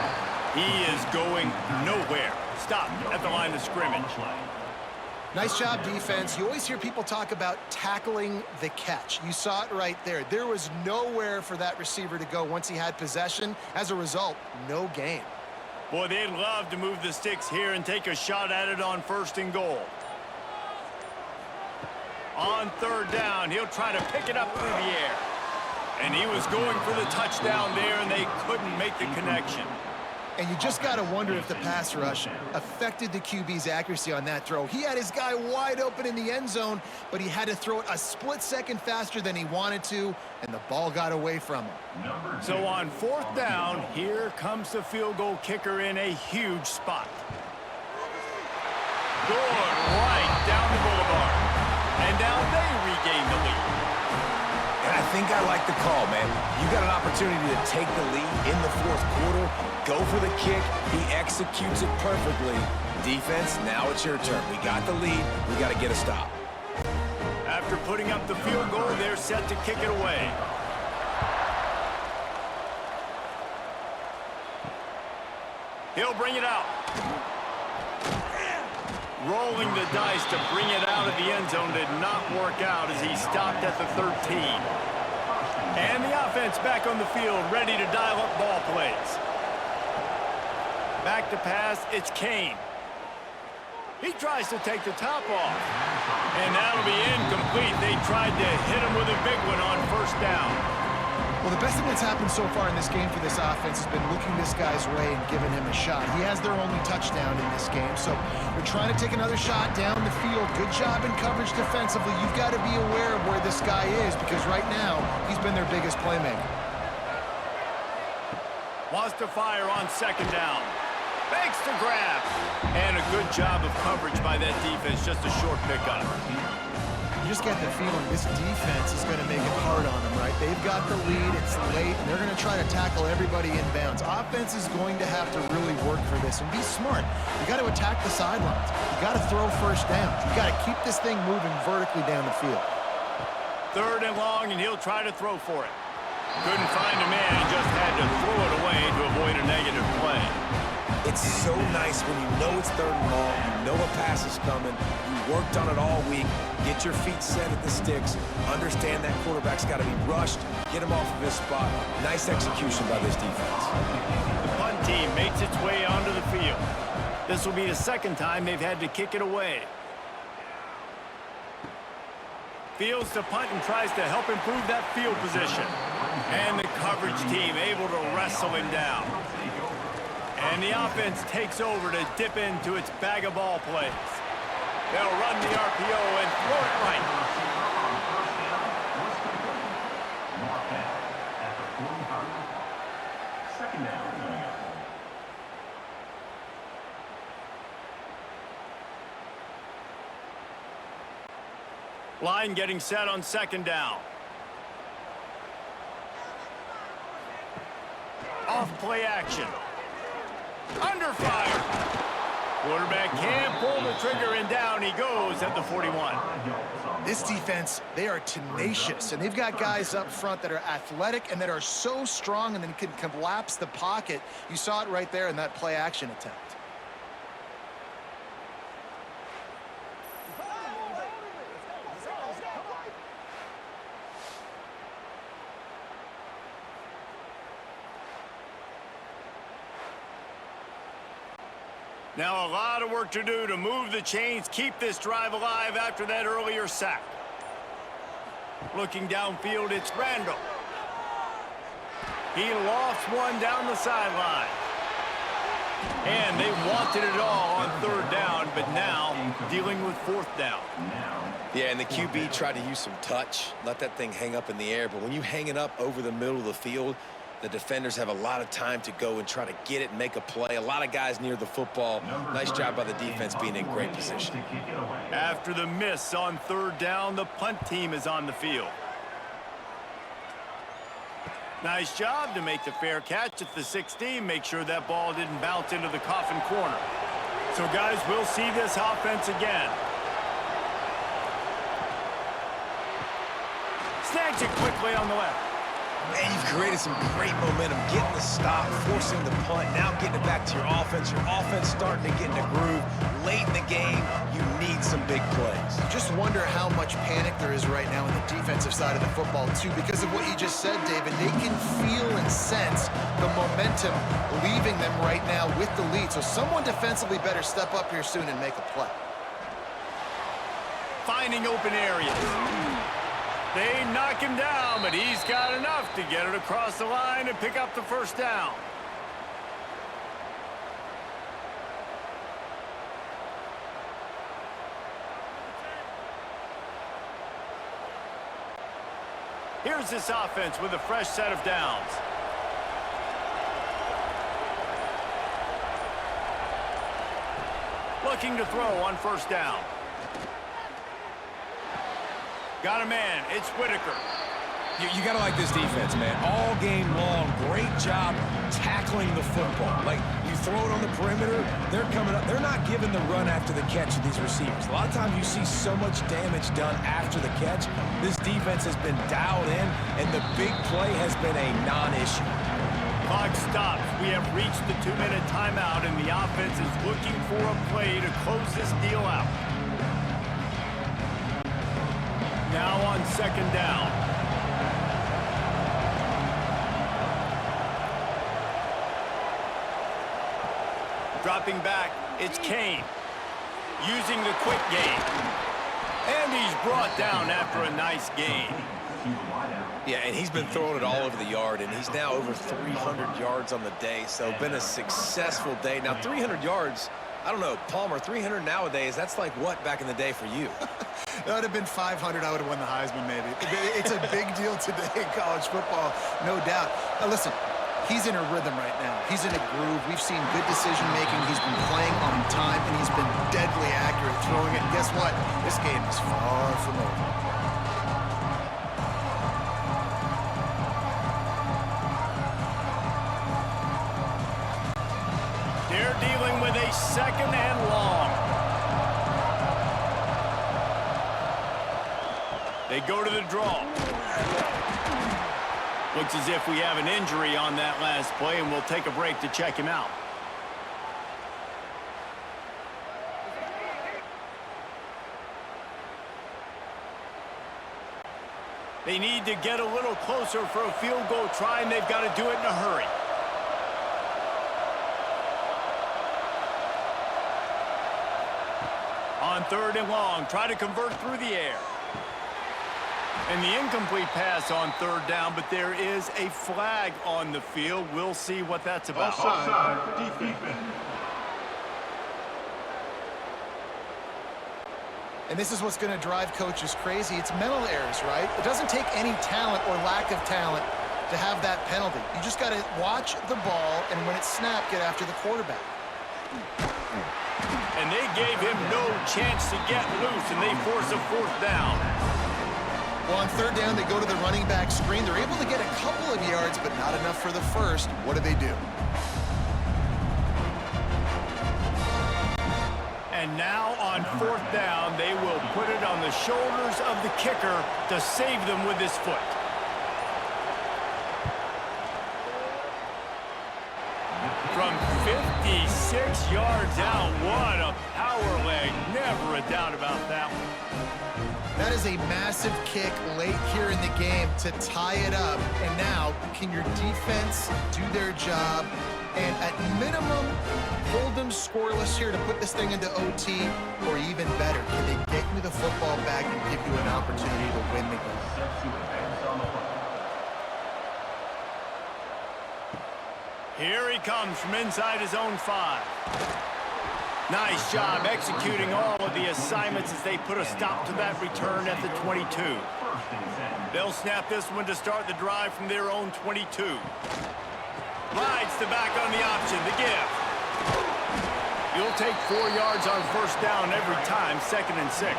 He is going nowhere. Stopped at the line of scrimmage. Nice job, defense. You always hear people talk about tackling the catch. You saw it right there. There was nowhere for that receiver to go once he had possession. As a result, no gain. Boy, they'd love to move the sticks here and take a shot at it on 1st and goal. On 3rd down, he'll try to pick it up through the air. And he was going for the touchdown there, and they couldn't make the connection. And you just got to wonder if the pass rush affected the QB's accuracy on that throw. He had his guy wide open in the end zone, but he had to throw it a split second faster than he wanted to, and the ball got away from him. So on 4th down, here comes the field goal kicker in a huge spot. Good right down the boulevard. And now they regain the lead. And I think I like the call, man. You got an opportunity to take the lead in the 4th quarter. Go for the kick. He executes it perfectly. Defense, now it's your turn. We got the lead. We got to get a stop. After putting up the field goal, they're set to kick it away. He'll bring it out. Rolling the dice to bring it out of the end zone did not work out as he stopped at the 13. And the offense back on the field, ready to dial up ball plays. Back to pass, it's Kane. He tries to take the top off. And that'll be incomplete. They tried to hit him with a big one on 1st down. Well, the best thing that's happened so far in this game for this offense has been looking this guy's way and giving him a shot. He has their only touchdown in this game, so they're trying to take another shot down the field. Good job in coverage defensively. You've got to be aware of where this guy is because right now he's been their biggest playmaker. Wants to fire on second down. Makes the grab. And a good job of coverage by that defense. Just a short pickup. You just get the feeling this defense is going to make it hard on them, right? They've got the lead, it's late, and they're going to try to tackle everybody inbounds. Offense is going to have to really work for this and be smart. You got to attack the sidelines. You got to throw first downs. You got to keep this thing moving vertically down the field. Third and long, and he'll try to throw for it. Couldn't find a man, he just had to throw it away to avoid a negative play. It's so nice when you know it's third and long, you know a pass is coming, you worked on it all week, get your feet set at the sticks, understand that quarterback's got to be rushed, get him off of his spot. Nice execution by this defense. The punt team makes its way onto the field. This will be the second time they've had to kick it away. Fields the punt and tries to help improve that field position. And the coverage team able to wrestle him down. And the offense takes over to dip into its bag of ball plays. They'll run the RPO and throw it right. Second down coming up. Line getting set on second down. Off play action. Under fire. Quarterback can't pull the trigger, and down he goes at the 41. This defense, they are tenacious, and they've got guys up front that are athletic and that are so strong and then can collapse the pocket. You saw it right there in that play action attempt. Now a lot of work to do to move the chains, keep this drive alive after that earlier sack. Looking downfield, it's Randall. He lofts one down the sideline. And they wanted it all on third down, but now dealing with fourth down. Yeah, and the QB tried to use some touch, let that thing hang up in the air, but when you hang it up over the middle of the field, the defenders have a lot of time to go and try to get it and make a play. A lot of guys near the football. Nice job by the defense being in great position. After the miss on third down, the punt team is on the field. Nice job to make the fair catch at the 16. Make sure that ball didn't bounce into the coffin corner. So, guys, we'll see this offense again. Snags it quickly on the left. Man, you've created some great momentum, getting the stop, forcing the punt, now getting it back to your offense. Your offense starting to get in a groove. Late in the game, you need some big plays. Just wonder how much panic there is right now on the defensive side of the football, too, because of what you just said, David. They can feel and sense the momentum leaving them right now with the lead. So someone defensively better step up here soon and make a play. Finding open areas. They knock him down, but he's got enough to get it across the line and pick up the first down. Here's this offense with a fresh set of downs. Looking to throw on first down. Got a man. It's Whitaker. You got to like this defense, man. All game long, great job tackling the football. Like, you throw it on the perimeter, they're coming up. They're not giving the run after the catch to these receivers. A lot of times you see so much damage done after the catch. This defense has been dialed in, and the big play has been a non-issue. Clock stops. We have reached the 2-minute timeout, and the offense is looking for a play to close this deal out. Now on second down. Dropping back, it's Kane. Using the quick game. And he's brought down after a nice gain. to the wideout. Yeah, and he's been throwing it all over the yard, and he's now over 300 yards on the day, so been a successful day. Now, 300 yards, I don't know, Palmer, 300 nowadays, that's like what back in the day for you? That would have been 500. I would have won the Heisman, maybe. It's a big deal today in college football, no doubt. Now, listen, he's in a rhythm right now. He's in a groove. We've seen good decision-making. He's been playing on time, and he's been deadly accurate throwing it. And guess what? This game is far from over. They're dealing with a second and long. They go to the draw. Looks as if we have an injury on that last play, and we'll take a break to check him out. They need to get a little closer for a field goal try, and they've got to do it in a hurry. On third and long, try to convert through the air. And the incomplete pass on third down, but there is a flag on the field. We'll see what that's about. Offside, defense. And this is what's going to drive coaches crazy. It's mental errors, right? It doesn't take any talent or lack of talent to have that penalty. You just got to watch the ball, and when it's snapped, get after the quarterback. And they gave him no chance to get loose, and they force a fourth down. Well, on third down, they go to the running back screen. They're able to get a couple of yards, but not enough for the first. What do? And now on fourth down, they will put it on the shoulders of the kicker to save them with his foot. From 56 yards out, what a power leg. Never a doubt about that one. That is a massive kick late here in the game to tie it up. And now, can your defense do their job and at minimum hold them scoreless here to put this thing into OT, or even better, can they get you the football back and give you an opportunity to win the game? Here he comes from inside his own 5. Nice job executing all of the assignments as they put a stop to that return at the 22. They'll snap this one to start the drive from their own 22. Rides the back on the option, the give. You'll take 4 yards on first down every time, 2nd and 6.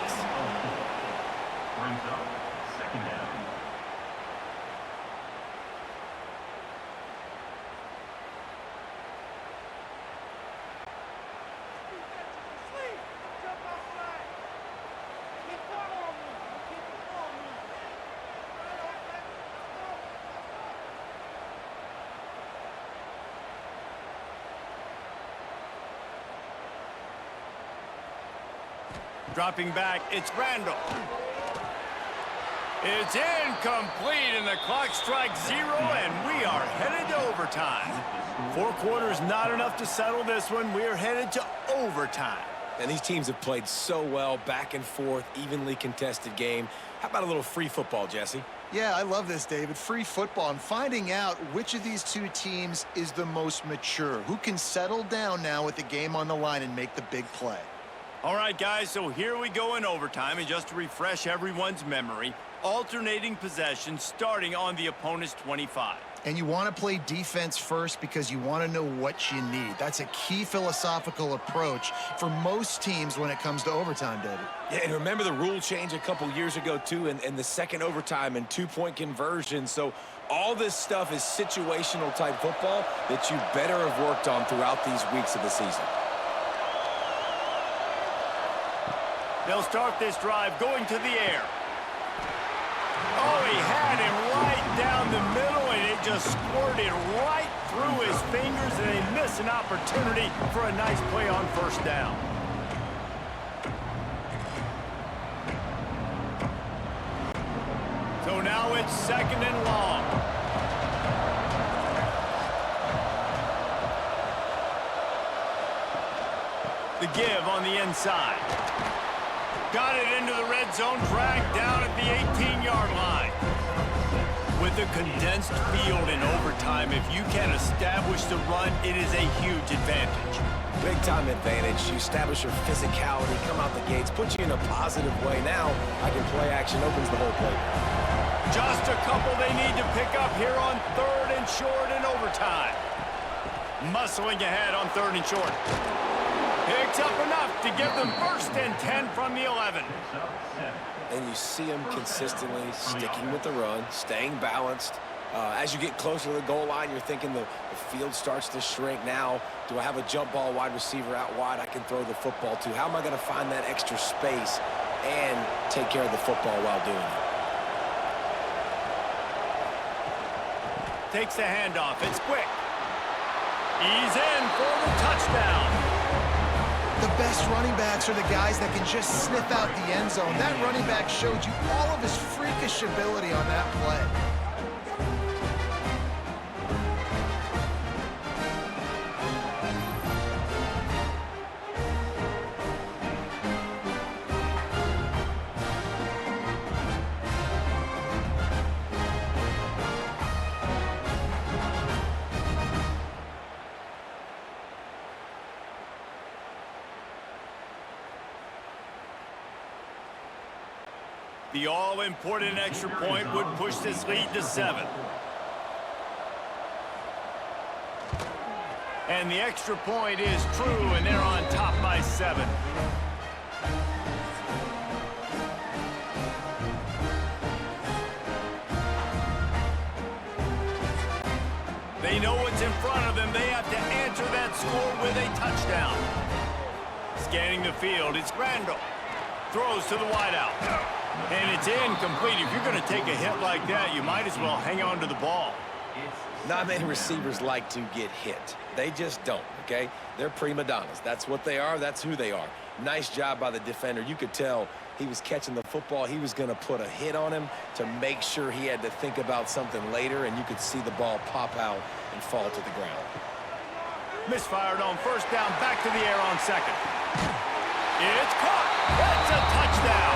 Brings up second down. Dropping back, it's Randall. It's incomplete, and the clock strikes 0, and we are headed to overtime. 4 quarters not enough to settle this one. We are headed to overtime. And these teams have played so well, back and forth, evenly contested game. How about a little free football, Jesse? Yeah, I love this, David. Free football. I'm finding out which of these two teams is the most mature, who can settle down now with the game on the line and make the big play. All right, guys, so here we go in overtime, and just to refresh everyone's memory, alternating possession starting on the opponent's 25. And you want to play defense first because you want to know what you need. That's a key philosophical approach for most teams when it comes to overtime, David. Yeah, and remember the rule change a couple years ago, too, and the second overtime and 2-point conversion. So all this stuff is situational type football that you better have worked on throughout these weeks of the season. They'll start this drive going to the air. Oh, he had him right down the middle, and it just squirted right through his fingers, and they miss an opportunity for a nice play on first down. So now it's 2nd and long. The give on the inside. Got it into the red zone, dragged down at the 18-yard line. With a condensed field in overtime, if you can establish the run, it is a huge advantage. Big-time advantage. You establish your physicality, come out the gates, put you in a positive way. Now, I can play action, opens the whole play. Just a couple they need to pick up here on 3rd and short in overtime. Muscling ahead on 3rd and short. Picks up enough to give them 1st and 10 from the 11. And you see them consistently sticking with the run, staying balanced. As you get closer to the goal line, you're thinking the field starts to shrink. Now, do I have a jump ball wide receiver out wide I can throw the football to? How am I going to find that extra space and take care of the football while doing it? Takes the handoff. It's quick. He's in for the touchdown. The best running backs are the guys that can just sniff out the end zone. That running back showed you all of his freakish ability on that play. The all-important extra point would push this lead to 7. And the extra point is true, and they're on top by 7. They know what's in front of them. They have to answer that score with a touchdown. Scanning the field, it's Randall. Throws to the wideout. And it's incomplete. If you're going to take a hit like that, you might as well hang on to the ball. Not many receivers like to get hit. They just don't, okay? They're prima donnas. That's what they are. That's who they are. Nice job by the defender. You could tell he was catching the football. He was going to put a hit on him to make sure he had to think about something later, and you could see the ball pop out and fall to the ground. Misfired on 1st down, back to the air on 2nd. It's caught. That's a touchdown.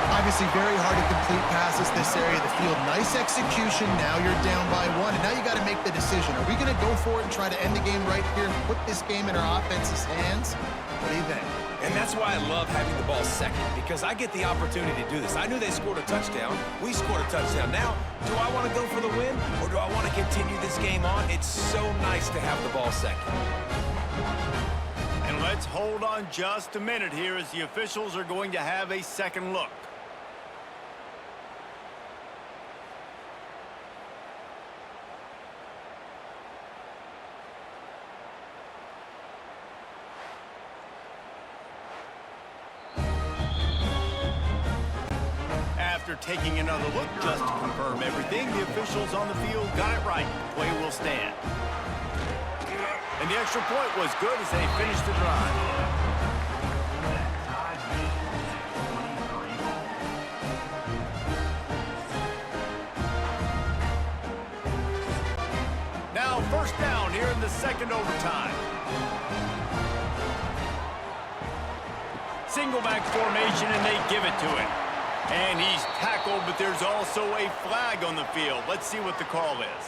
Obviously very hard to complete passes this area of the field. Nice execution. Now you're down by 1, and now you got to make the decision. Are we going to go for it and try to end the game right here and put this game in our offense's hands? What do you think? And that's why I love having the ball second, because I get the opportunity to do this. I knew they scored a touchdown. We scored a touchdown. Now, do I want to go for the win, or do I want to continue this game on? It's so nice to have the ball second. And let's hold on just a minute here as the officials are going to have a second look. After taking another look just to confirm everything, the officials on the field got it right. Play will stand. And the extra point was good as they finished the drive. Now 1st down here in the 2nd overtime. Single back formation, and they give it to him. And he's tackled, but there's also a flag on the field. Let's see what the call is.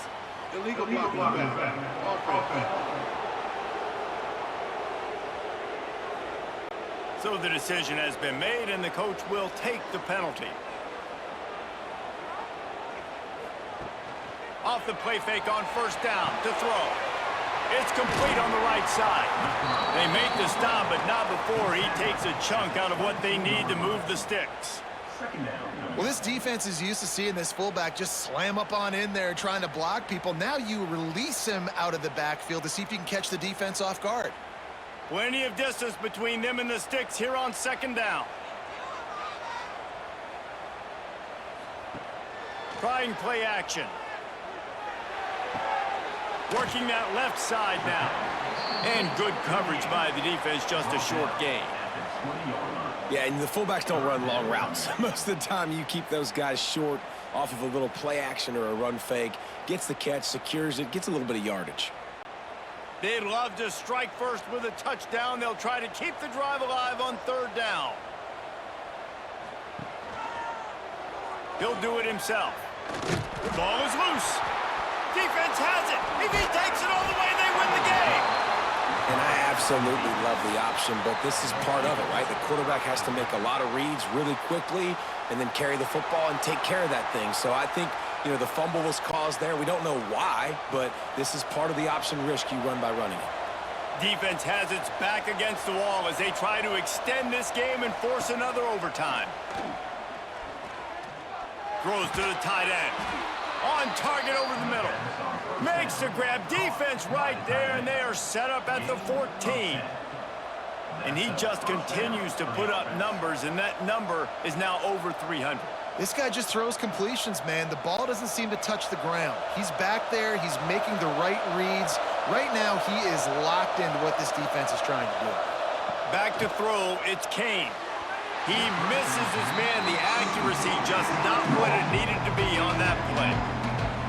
Illegal block. Offense. So the decision has been made, and the coach will take the penalty. Off the play fake on 1st down to throw. It's complete on the right side. They make the stop, but not before he takes a chunk out of what they need to move the sticks. Well, this defense is used to seeing this fullback just slam up on in there trying to block people. Now you release him out of the backfield to see if you can catch the defense off guard. Plenty of distance between them and the sticks here on 2nd down. Trying play action. Working that left side now. And good coverage by the defense, just a short gain. Yeah, and the fullbacks don't run long routes. Most of the time you keep those guys short off of a little play action or a run fake. Gets the catch, secures it, gets a little bit of yardage. They'd love to strike first with a touchdown. They'll try to keep the drive alive on 3rd down. He'll do it himself. Ball is loose. Defense has it. If he takes it all the way, they win the game. And I absolutely love the option, but this is part of it, right? The quarterback has to make a lot of reads really quickly and then carry the football and take care of that thing. So I think, you know, the fumble was caused there. We don't know why, but this is part of the option risk you run by running it. Defense has its back against the wall as they try to extend this game and force another overtime. Throws to the tight end. On target over the middle. Makes the grab. Defense right there, and they are set up at the 14. And he just continues to put up numbers, and that number is now over 300. This guy just throws completions, man. The ball doesn't seem to touch the ground. He's back there. He's making the right reads. Right now, he is locked into what this defense is trying to do. Back to throw, it's Kane. He misses his man. The accuracy just not what it needed to be on that play.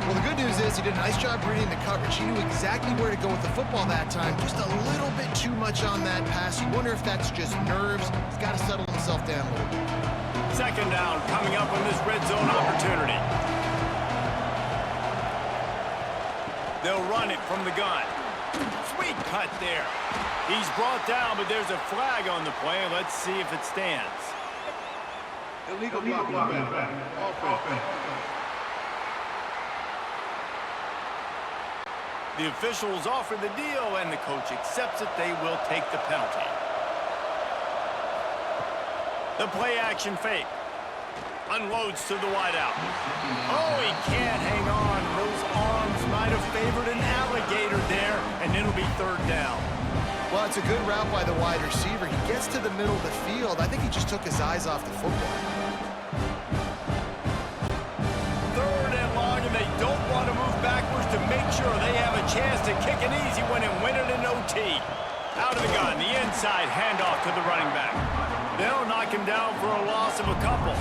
Well, the good news is he did a nice job reading the coverage. He knew exactly where to go with the football that time. Just a little bit too much on that pass. You wonder if that's just nerves. He's got to settle himself down a little bit. Second down coming up on this red zone opportunity. They'll run it from the gun. Sweet cut there. He's brought down, but there's a flag on the play. Let's see if it stands. Illegal blocking back. Offense. The officials offer the deal, and the coach accepts it. They will take the penalty. The play action fake. Unloads to the wideout. Oh, he can't hang on. Those arms might have favored an alligator there, and it'll be third down. Well, it's a good route by the wide receiver. He gets to the middle of the field. I think he just took his eyes off the football. Third and long, and they don't want to move backwards to make sure they have a chance to kick an easy one and win it in OT. Out of the gun, the inside handoff to the running back. They'll knock him down for a loss of a couple.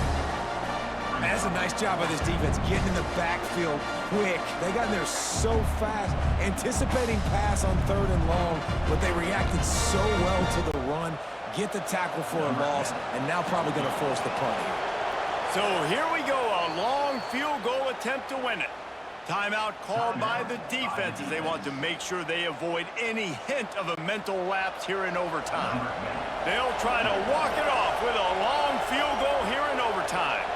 That's a nice job by this defense, getting in the backfield quick. They got in there so fast, anticipating pass on third and long, but they reacted so well to the run, get the tackle for a loss, and now probably going to force the punt here. So here we go, a long field goal attempt to win it. Timeout called by the defense as they want to make sure they avoid any hint of a mental lapse here in overtime. They'll try to walk it off with a long field goal here in overtime.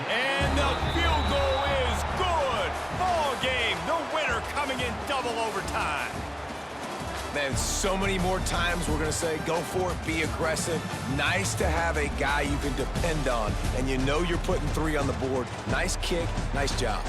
And the field goal is good. Ball game. The winner coming in double overtime. Man, so many more times we're going to say, go for it, be aggressive. Nice to have a guy you can depend on, and you know you're putting three on the board. Nice kick, nice job.